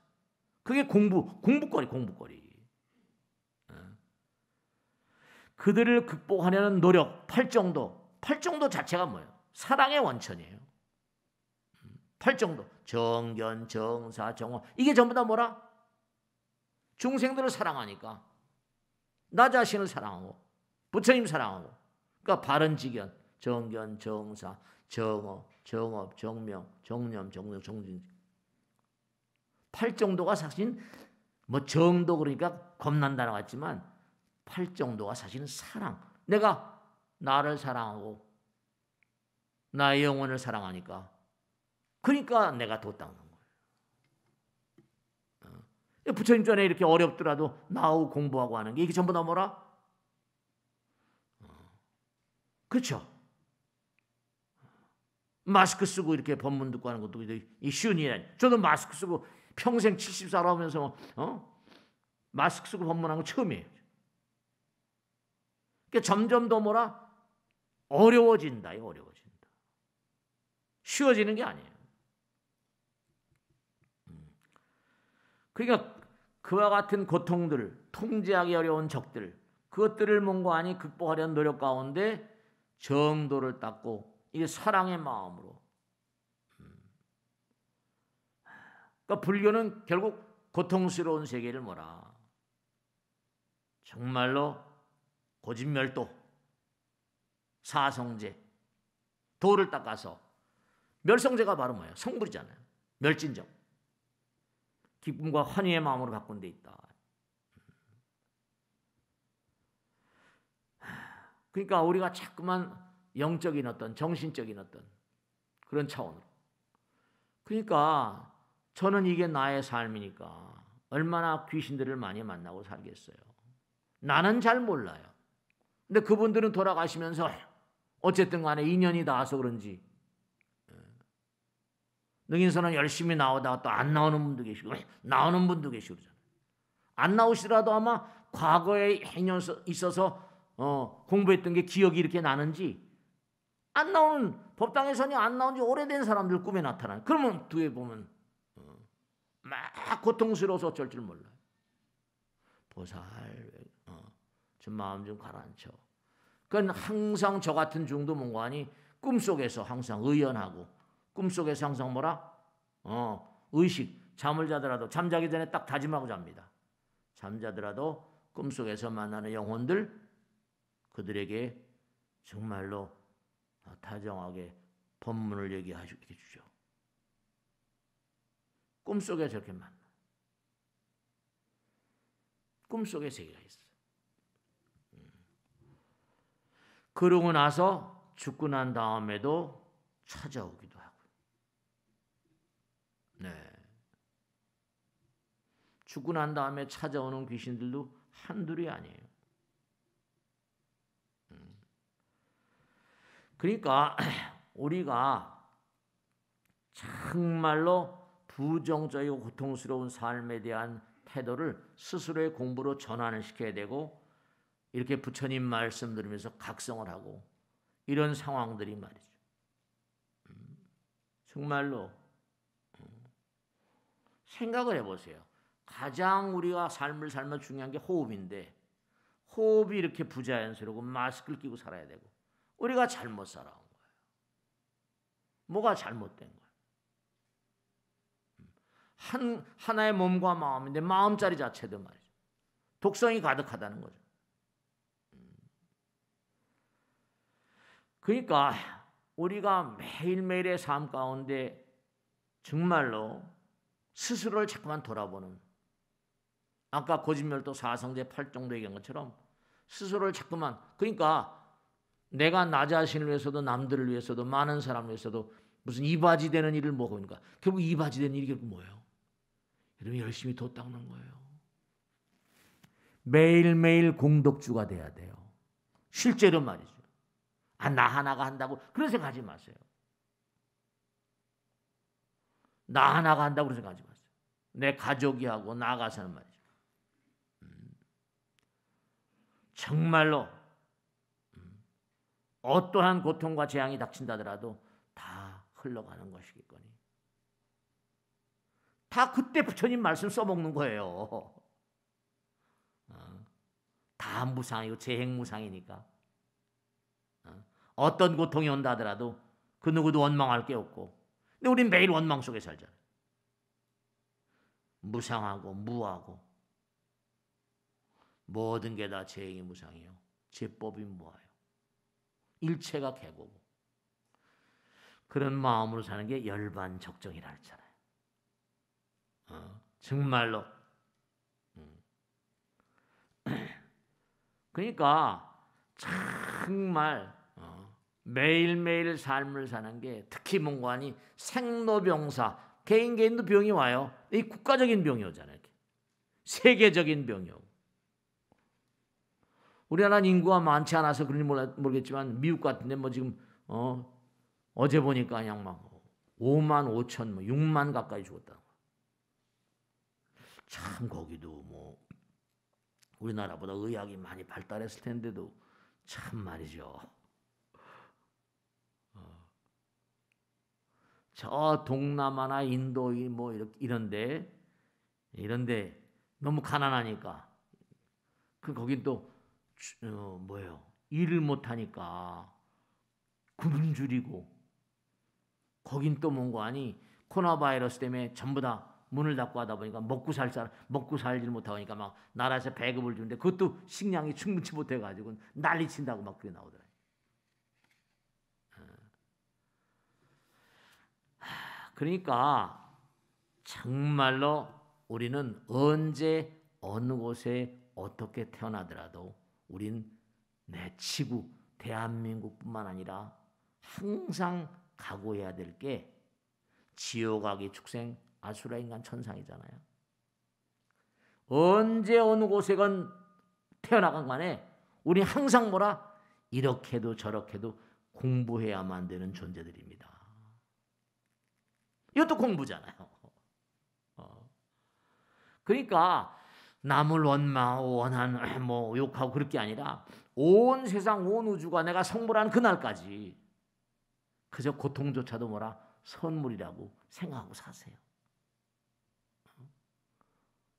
그게 공부거리. 그들을 극복하려는 노력, 팔정도 자체가 뭐예요? 사랑의 원천이에요. 팔정도, 정견, 정사, 정어, 이게 전부 다 뭐라? 중생들을 사랑하니까 나 자신을 사랑하고 부처님 사랑하고, 그러니까 바른지견, 정견, 정사, 정어, 정업, 정명, 정념, 정능, 정진. 팔정도가 사실 정도 그러니까 겁난다는 것 같지만 팔정도가 사실은 사랑. 내가 나를 사랑하고 나의 영혼을 사랑하니까 그러니까 내가 도 닦는 거예요. 부처님 전에 이렇게 어렵더라도 나하고 공부하고 하는 게 이게 전부 다 뭐라? 그렇죠. 마스크 쓰고 이렇게 법문 듣고 하는 것도 이 쉬운 일이 아니에요. 저도 마스크 쓰고 평생 70살 하면서 마스크 쓰고 법문한 거 처음이에요. 그러니까 점점 더 어려워진다. 쉬워지는 게 아니에요. 그러니까 그와 같은 고통들, 통제하기 어려운 적들, 그것들을 몽고하니 극복하려는 노력 가운데 정도를 닦고 이게 사랑의 마음으로. 그러니까 불교는 결국 고통스러운 세계를 정말로 고집멸도, 사성제, 도를 닦아서 멸성제가 바로 뭐예요? 성불이잖아요. 멸진정. 기쁨과 환희의 마음으로 바꾼 데 있다. 그러니까 우리가 자꾸만 영적인 어떤 정신적인 어떤 그런 차원으로. 그러니까 저는 이게 나의 삶이니까 얼마나 귀신들을 많이 만나고 살겠어요. 나는 잘 몰라요. 근데 그분들은 돌아가시면서 어쨌든 간에 인연이 닿아서 그런지 능인선은 열심히 나오다가 또 안 나오는 분도 계시고 나오는 분도 계시고 그러잖아요. 안 나오시더라도 아마 과거에 인연 있어서 공부했던 게 기억이 이렇게 나는지 안 나오는 법당에서는 안 나온 지 오래된 사람들 꿈에 나타나요. 그러면 뒤에 보면 막 고통스러워서 어쩔 줄 몰라요. 보살 좀 마음 좀 가라앉혀. 그건 항상 저 같은 중도 몽관이 꿈속에서 항상 의연하고 꿈속에서 항상 뭐라? 의식. 잠을 자더라도 잠자기 전에 딱 다짐하고 잡니다. 잠자더라도 꿈속에서 만나는 영혼들 그들에게 정말로 다정하게 법문을 얘기해 주죠. 꿈속에 저렇게 만나. 꿈속에 세계가 있어. 그러고 나서 죽고 난 다음에도 찾아오기도 하고. 네. 죽고 난 다음에 찾아오는 귀신들도 한둘이 아니에요. 그러니까 우리가 정말로 부정적이고 고통스러운 삶에 대한 태도를 스스로의 공부로 전환을 시켜야 되고 이렇게 부처님 말씀 들으면서 각성을 하고 이런 상황들이 말이죠. 정말로 생각을 해보세요. 가장 우리가 삶을 살면 중요한 게 호흡인데 호흡이 이렇게 부자연스럽고 마스크를 끼고 살아야 되고 우리가 잘못 살아온 거예요. 뭐가 잘못된 거예요? 하나의 몸과 마음인데 마음자리 자체도 말이죠. 독성이 가득하다는 거죠. 그러니까 우리가 매일매일의 삶 가운데 정말로 스스로를 자꾸만 돌아보는 아까 고진멸도 사성제 8정도 얘기한 것처럼 스스로를 자꾸만 그러니까 내가 나 자신을 위해서도 남들을 위해서도 많은 사람을 위해서도 무슨 이바지 되는 일을 뭐 하니까 결국 이바지 되는 일이 결국 뭐예요? 여러분 열심히 도 닦는 거예요. 매일매일 공덕주가 돼야 돼요. 실제로 말이죠. 나 하나가 한다고 그런 생각하지 마세요. 나 하나가 한다고 그런 생각하지 마세요. 내 가족이 하고 나아가서는 말이죠. 정말로 어떠한 고통과 재앙이 닥친다더라도 다 흘러가는 것이겠거니. 다 그때 부처님 말씀 써먹는 거예요. 다 무상이고 재행무상이니까. 어떤 고통이 온다 하더라도 그 누구도 원망할 게 없고. 근데 우린 매일 원망 속에 살잖아요. 무상하고 무하고 모든 게 다 재행이 무상이요. 제법이 무하요. 일체가 개고고. 그런 마음으로 사는 게 열반적정이라 했잖아요. 정말로. 그러니까 정말 매일매일 삶을 사는 게 특히 몽관이 생로병사 개인도 병이 와요. 이 국가적인 병이 오잖아요. 세계적인 병이 오고. 우리나라는 인구가 많지 않아서 그런지 모르겠지만 미국 같은데 뭐 지금 어제 보니까 그냥 막 5만 5천 뭐 6만 가까이 죽었다. 참 거기도 뭐 우리나라보다 의학이 많이 발달했을 텐데도 참 말이죠. 저 동남아나 인도 뭐 이런데 너무 가난하니까 거긴 또 뭐예요? 일을 못 하니까 굶주리고 거긴 또 뭔가 아니 코로나 바이러스 때문에 전부 다 문을 닫고 하다 보니까 먹고 살질 못하고 하니까 막 나라에서 배급을 주는데 그것도 식량이 충분치 못해 가지고 난리친다고 막 그게 나오더라고요. 그러니까 정말로 우리는 언제 어느 곳에 어떻게 태어나더라도 우린 내 지구 대한민국뿐만 아니라 항상 각오해야 될 게 지옥아기 축생 아수라 인간 천상이잖아요. 언제 어느 곳에건 태어나간 간에 우리 항상 뭐라 이렇게도 저렇게도 공부해야만 되는 존재들입니다. 이것도 공부잖아요. 그러니까 남을 원한 뭐 욕하고 그럴 게 아니라 온 세상 온 우주가 내가 성불한 그날까지 그저 고통조차도 뭐라 선물이라고 생각하고 사세요.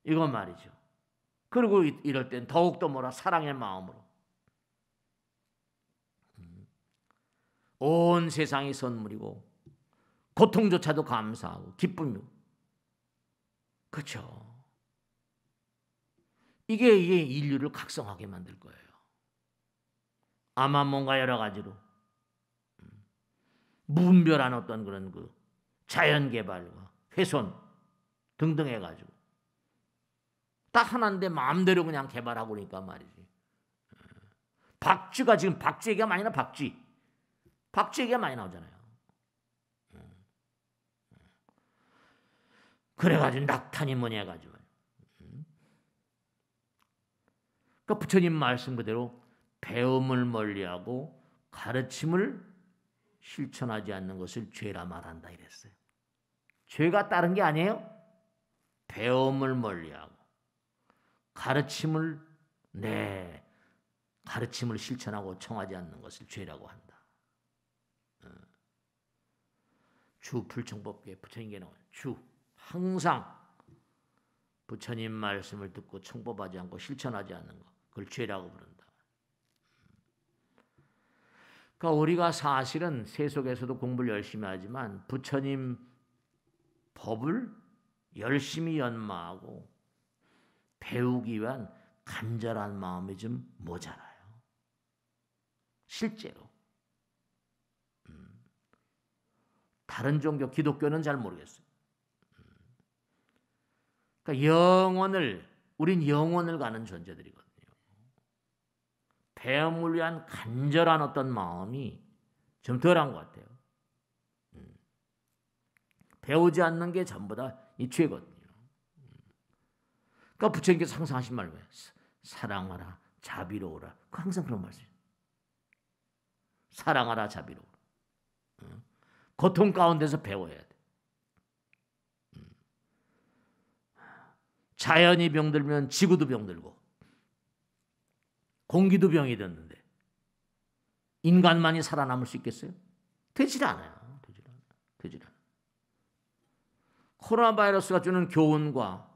이건 말이죠. 그리고 이럴 땐 더욱더 뭐라 사랑의 마음으로 온 세상이 선물이고 고통조차도 감사하고 기쁨이고 그렇죠. 이게 인류를 각성하게 만들 거예요. 아마 뭔가 여러 가지로 무분별한 어떤 그런 그 자연 개발과 훼손 등등 해가지고 딱 하나인데 마음대로 그냥 개발하고 그러니까 말이지. 박쥐가 지금 박쥐 얘기가 많이 나. 박쥐 얘기가 많이 나오잖아요. 그래가지고 낙탄이 뭐냐 해가지고. 그러니까 부처님 말씀 그대로 배움을 멀리하고 가르침을 실천하지 않는 것을 죄라 말한다 이랬어요. 죄가 다른 게 아니에요. 배움을 멀리하고 가르침을 실천하고 청하지 않는 것을 죄라고 한다. 주 불청법계 부처님께 나와요. 주 항상 부처님 말씀을 듣고 청법하지 않고 실천하지 않는 것 그걸 죄라고 부른다. 그러니까 우리가 사실은 세속에서도 공부를 열심히 하지만 부처님 법을 열심히 연마하고 배우기 위한 간절한 마음이 좀 모자라요. 실제로. 다른 종교, 기독교는 잘 모르겠어요. 그러니까 우린 영혼을 가는 존재들이거든요. 배움을 위한 간절한 어떤 마음이 좀 덜한 것 같아요. 배우지 않는 게 전부 다 이 죄거든요. 그러니까 부처님께서 항상 하신 말이 뭐예요? 사랑하라, 자비로우라. 항상 그런 말씀이에요. 사랑하라, 자비로우라. 고통 가운데서 배워야 돼. 자연이 병들면 지구도 병들고 공기도 병이 됐는데 인간만이 살아남을 수 있겠어요? 되질 않아요. 되질 않아요. 코로나 바이러스가 주는 교훈과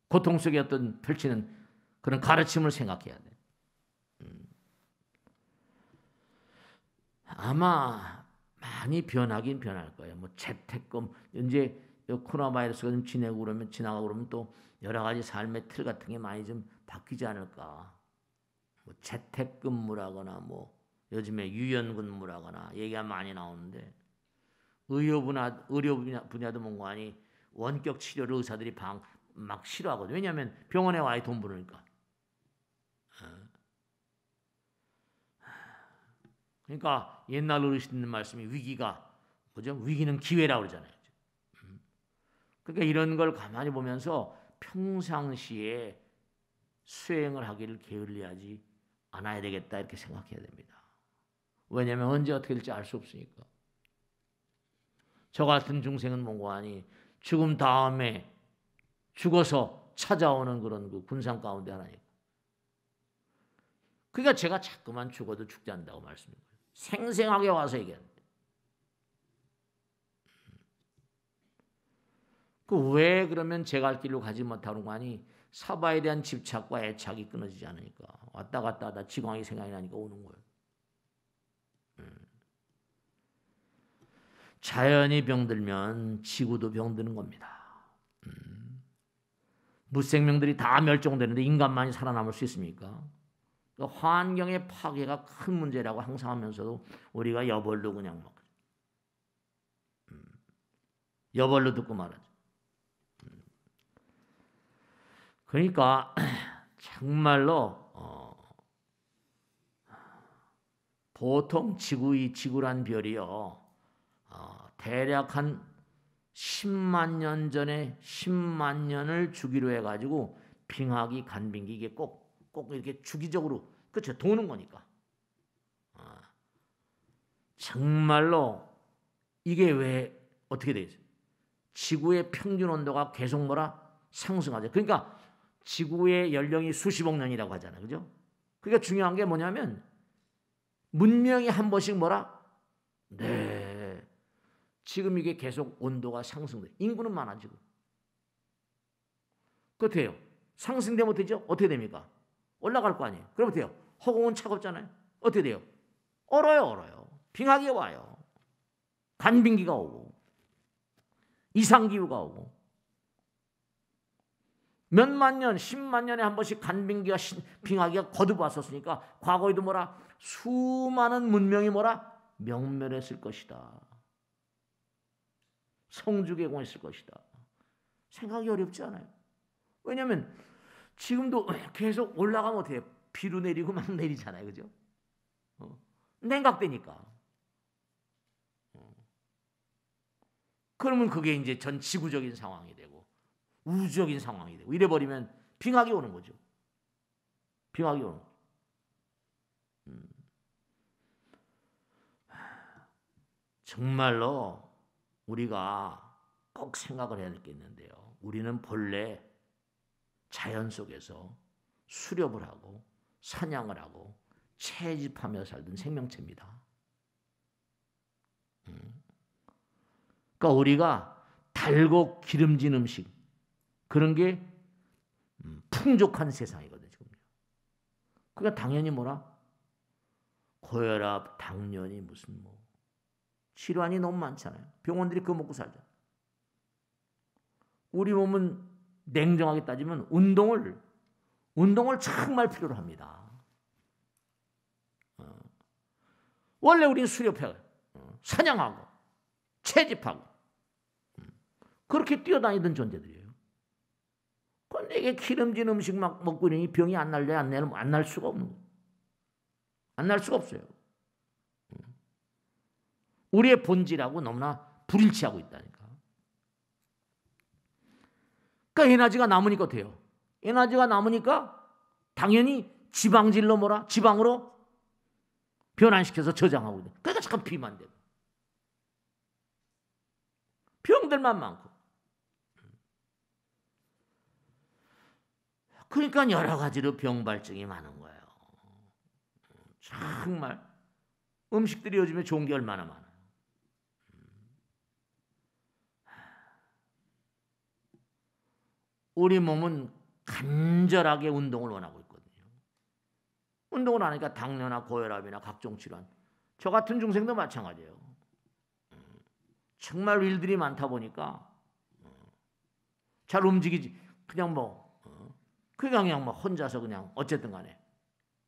고통 속에 어떤 펼치는 그런 가르침을 생각해야 돼. 아마 많이 변하긴 변할 거예요. 뭐 재택금 이제 코로나 바이러스가 좀 지나가고 그러면 또 여러 가지 삶의 틀 같은 게 많이 좀 바뀌지 않을까. 뭐 재택근무라거나 뭐 요즘에 유연근무라거나 얘기가 많이 나오는데 의료 분야도 뭔가 아니 원격 치료를 의사들이 막 싫어하거든요. 왜냐하면 병원에 와야 돈 벌으니까. 그러니까 옛날 어르신들 말씀이 위기는 기회라고 그러잖아요. 그러니까 이런 걸 가만히 보면서 평상시에 수행을 하기를 게을리하지 않아야 되겠다 이렇게 생각해야 됩니다. 왜냐하면 언제 어떻게 될지 알 수 없으니까. 저 같은 중생은 뭔가 아니 죽음 다음에 죽어서 찾아오는 그런 그 군상 가운데 하나니까. 그러니까 제가 자꾸만 죽어도 죽지 않는다고 말씀드린 거예요. 생생하게 와서 얘기하는데. 왜 그러면 제 갈 길로 가지 못하는 거 아니 사바에 대한 집착과 애착이 끊어지지 않으니까 왔다 갔다 하다 지광이 생각이 나니까 오는 거예요. 자연이 병들면 지구도 병드는 겁니다. 무생명들이 다 멸종되는데 인간만이 살아남을 수 있습니까? 환경의 파괴가 큰 문제라고 항상 하면서도 우리가 여벌로 그냥 여벌로 듣고 말하죠. 그러니까 정말로 보통 지구란 별이요. 대략 한 10만 년 전에 10만 년을 주기로 해가지고 빙하기, 간빙기 이게 꼭 이렇게 주기적으로 그렇죠 도는 거니까. 정말로 이게 왜 어떻게 되겠어요? 지구의 평균 온도가 계속 상승하죠. 그러니까 지구의 연령이 수십억 년이라고 하잖아요, 그죠? 그러니까 중요한 게 뭐냐면 문명이 한 번씩 네. 지금 이게 계속 온도가 상승돼. 인구는 많아지고. 그 어떻게 해요? 상승되면 어떻게 되죠? 어떻게 됩니까? 올라갈 거 아니에요. 그럼 어떻게 해요? 허공은 차갑잖아요. 어떻게 돼요? 얼어요. 빙하기가 와요. 간빙기가 오고. 이상기후가 오고. 몇만 년, 10만 년에 한 번씩 간빙기가 빙하기가 거듭 왔었으니까 과거에도 수많은 문명이 명멸했을 것이다. 성주개공했을 것이다. 생각이 어렵지 않아요. 왜냐하면 지금도 계속 올라가면 어떻게 해요? 비로 내리고 막 내리잖아요. 그죠? 냉각되니까. 그러면 그게 이제 전 지구적인 상황이 되고 우주적인 상황이 되고 이래버리면 빙하기 오는 거죠. 빙하기 오는 거죠. 정말로 우리가 꼭 생각을 해야 될 게 있는데요. 우리는 본래 자연 속에서 수렵을 하고 사냥을 하고 채집하며 살던 생명체입니다. 그러니까 우리가 달고 기름진 음식 그런 게 풍족한 세상이거든요. 지금. 그러니까 당연히 고혈압, 당뇨니 무슨 질환이 너무 많잖아요. 병원들이 그거 먹고 살잖아요. 우리 몸은 냉정하게 따지면 운동을 정말 필요로 합니다. 원래 우리는 수렵해요. 사냥하고 채집하고 그렇게 뛰어다니던 존재들이에요. 그런데 이게 기름진 음식 막 먹고 이러니 병이 안 날래 안 날 수가 없는 거예요. 안 날 수가 없어요. 우리의 본질하고 너무나 불일치하고 있다니까. 그러니까 에너지가 남으니까 어때요? 에너지가 남으니까 당연히 지방질로 지방으로 변환시켜서 저장하고 있는. 그러니까 잠깐 비만 되고. 병들만 많고. 그러니까 여러 가지로 병발증이 많은 거예요. 정말 음식들이 요즘에 좋은 게 얼마나 많아요. 우리 몸은 간절하게 운동을 원하고 있거든요. 운동을 안 하니까 당뇨나 고혈압이나 각종 질환. 저 같은 중생도 마찬가지예요. 정말 일들이 많다 보니까 잘 움직이지. 그냥 그냥 혼자서 그냥 어쨌든 간에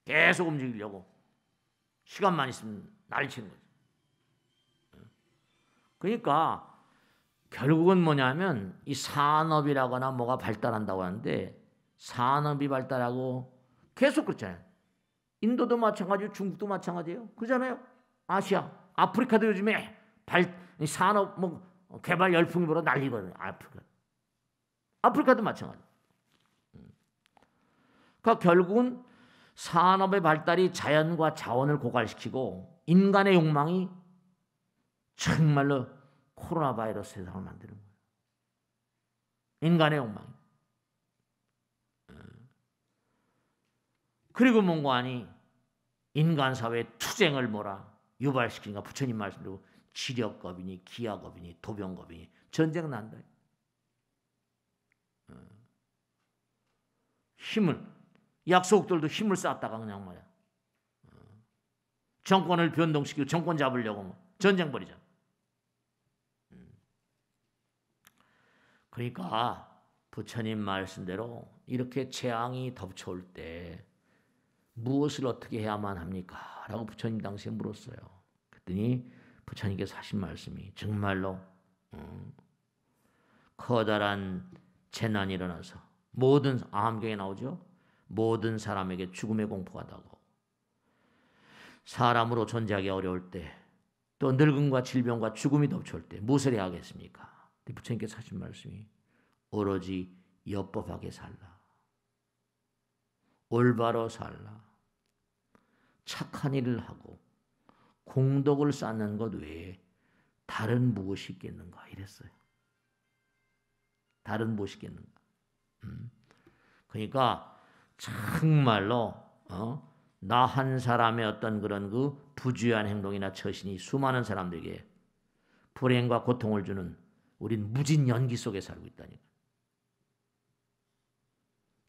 계속 움직이려고 시간만 있으면 난리치는 거죠. 그러니까 결국은 뭐냐면 이 산업이라거나 뭐가 발달한다고 하는데 산업이 발달하고 계속 그렇잖아요. 인도도 마찬가지고 중국도 마찬가지예요. 그러잖아요. 아시아, 아프리카도 요즘에 산업 개발 열풍이 불어 난리거든요. 아프리카도 마찬가지. 그러니까 결국은 산업의 발달이 자연과 자원을 고갈시키고 인간의 욕망이 정말로 코로나 바이러스 세상을 만드는 거예요. 인간의 욕망이. 그리고 뭔가 하니 인간 사회의 투쟁을 유발시키니까 부처님 말씀대로 지력겁이니 기하겁이니 도병겁이니 전쟁 난다. 약속들도 힘을 쌓았다가 그냥 정권을 변동시키고 정권 잡으려고 전쟁 벌이잖아. 그러니까 부처님 말씀대로 이렇게 재앙이 덮쳐올 때 무엇을 어떻게 해야만 합니까? 라고 부처님 당시에 물었어요. 그랬더니 부처님께서 하신 말씀이 정말로 커다란 재난이 일어나서 암경에 나오죠. 모든 사람에게 죽음의 공포가 다가오고 사람으로 존재하기 어려울 때 또 늙음과 질병과 죽음이 덮쳐올 때 무엇을 해야 하겠습니까? 부처님께서 하신 말씀이 오로지 여법하게 살라. 올바로 살라. 착한 일을 하고 공덕을 쌓는 것 외에 다른 무엇이 있겠는가 이랬어요. 다른 무엇이 있겠는가. 그러니까 정말로 나 한 사람의 어떤 그런 그 부주의한 행동이나 처신이 수많은 사람들에게 불행과 고통을 주는 우린 무진 연기 속에 살고 있다니까.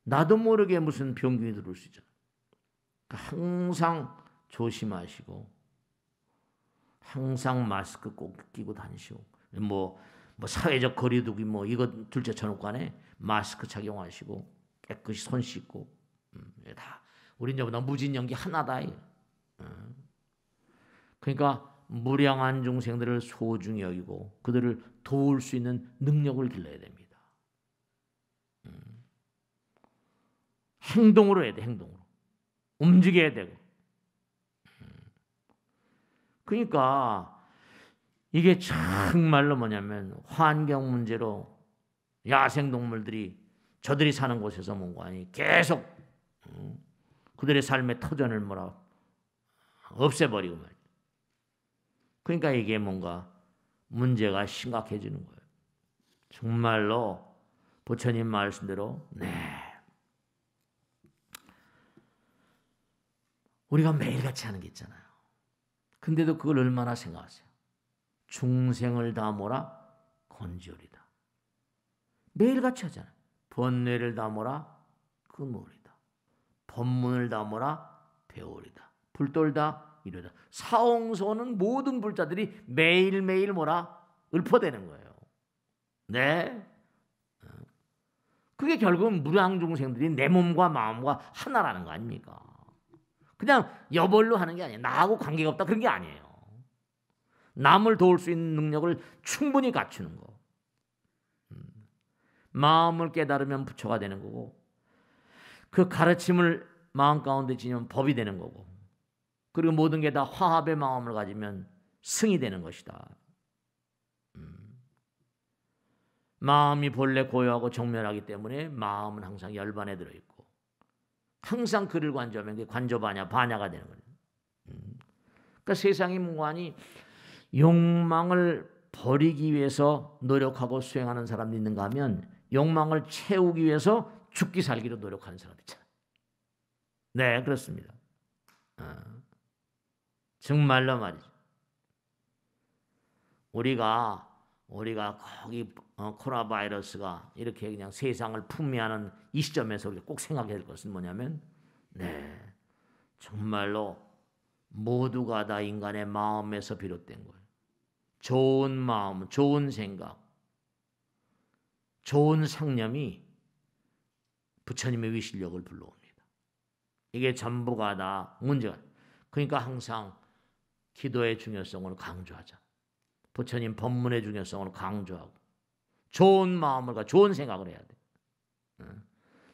나도 모르게 무슨 병균이 들어올 수 있잖아. 항상 조심하시고 항상 마스크 꼭 끼고 다니시고 뭐 사회적 거리두기 이거 둘째 쳐놓고 안에 마스크 착용하시고 깨끗이 손 씻고 다 우린 저보다 무진 연기 하나다. 그러니까 무량한 중생들을 소중히 여기고 그들을 도울 수 있는 능력을 길러야 됩니다. 행동으로 해야 돼. 행동으로 움직여야 되고. 그러니까 이게 정말로 뭐냐면 환경 문제로 야생동물들이 저들이 사는 곳에서 뭔가 아니 계속 그들의 삶의 터전을 없애버리고 말이야. 그러니까 이게 뭔가 문제가 심각해지는 거예요. 정말로 부처님 말씀대로 우리가 매일같이 하는 게 있잖아요. 근데도 그걸 얼마나 생각하세요? 중생을 다 모라 건지오리다. 매일같이 하잖아요. 번뇌를 다 모라 금오리다. 법문을 다 모라 배오리다. 불돌다 이루다. 사홍소는 모든 불자들이 매일매일 읊어대는 거예요. 네. 그게 결국은 무량중생들이 내 몸과 마음과 하나라는 거 아닙니까? 그냥 여벌로 하는 게 아니에요. 나하고 관계가 없다 그런 게 아니에요. 남을 도울 수 있는 능력을 충분히 갖추는 거. 마음을 깨달으면 부처가 되는 거고 그 가르침을 마음 가운데 지니면 법이 되는 거고 그리고 모든 게 다 화합의 마음을 가지면 승이 되는 것이다. 마음이 본래 고요하고 정멸하기 때문에 마음은 항상 열반에 들어있고 항상 그를 관조하면 그게 관조바냐 바냐가 되는 거예요. 그러니까 세상의 문관이 욕망을 버리기 위해서 노력하고 수행하는 사람도 있는가 하면 욕망을 채우기 위해서 죽기 살기로 노력하는 사람도 있잖아요. 네, 그렇습니다. 정말로 말이죠. 우리가 거기 코로나 바이러스가 이렇게 그냥 세상을 풍미하는 이 시점에서 우리가 꼭 생각해야 될 것은 뭐냐면 정말로 모두가 다 인간의 마음에서 비롯된 거예요. 좋은 마음, 좋은 생각, 좋은 상념이 부처님의 위실력을 불러옵니다. 이게 전부가 다 문제가. 그러니까 항상 기도의 중요성을 강조하자. 부처님 법문의 중요성을 강조하고 좋은 마음을 좋은 생각을 해야 돼.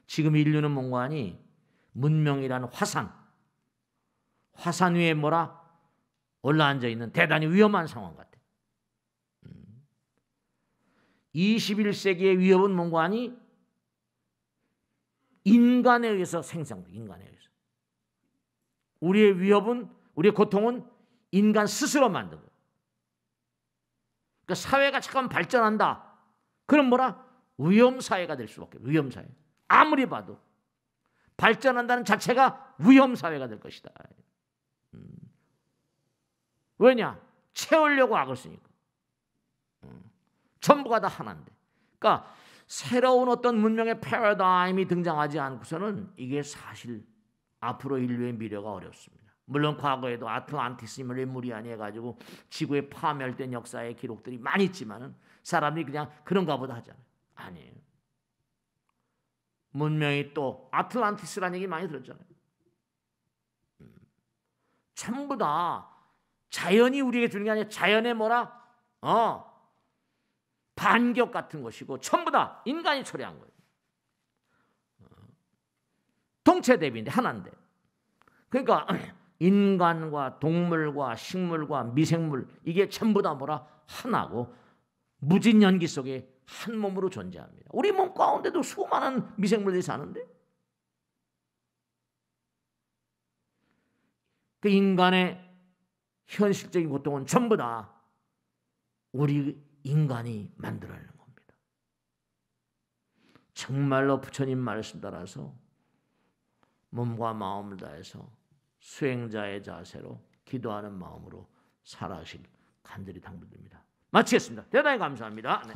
지금 인류는 뭔가 하니 문명이라는 화산 위에 올라앉아 있는 대단히 위험한 상황 같아. 21세기의 위협은 뭔가 하니 인간에 의해서 생성돼. 인간에 의해서. 우리의 위협은 우리의 고통은 인간 스스로 만든 거예요. 그러니까 사회가 잠깐 발전한다. 그럼 위험사회가 될 수밖에 없어요. 위험사회. 아무리 봐도 발전한다는 자체가 위험사회가 될 것이다. 왜냐? 채우려고 악을 쓰니까. 전부가 다 하나인데. 그러니까 새로운 어떤 문명의 패러다임이 등장하지 않고서는 이게 사실 앞으로 인류의 미래가 어렵습니다. 물론 과거에도 아틀란티스임을 레무리안이 해가지고 지구에 파멸된 역사의 기록들이 많이 있지만은 사람이 그냥 그런가 보다 하잖아요. 아니에요. 문명이 또 아틀란티스라는 얘기 많이 들었잖아요. 전부 다 자연이 우리에게 주는 게 아니라 자연의 반격 같은 것이고 전부 다 인간이 초래한 거예요. 동체 대비인데 하나인데. 그러니까 인간과 동물과 식물과 미생물 이게 전부 다 뭐라 하나고 무진연기 속에 한 몸으로 존재합니다. 우리 몸 가운데도 수많은 미생물들이 사는데 그 인간의 현실적인 고통은 전부 다 우리 인간이 만들어내는 겁니다. 정말로 부처님 말씀 따라서 몸과 마음을 다해서 수행자의 자세로 기도하는 마음으로 살아가실 간절히 당부드립니다. 마치겠습니다. 대단히 감사합니다. 네.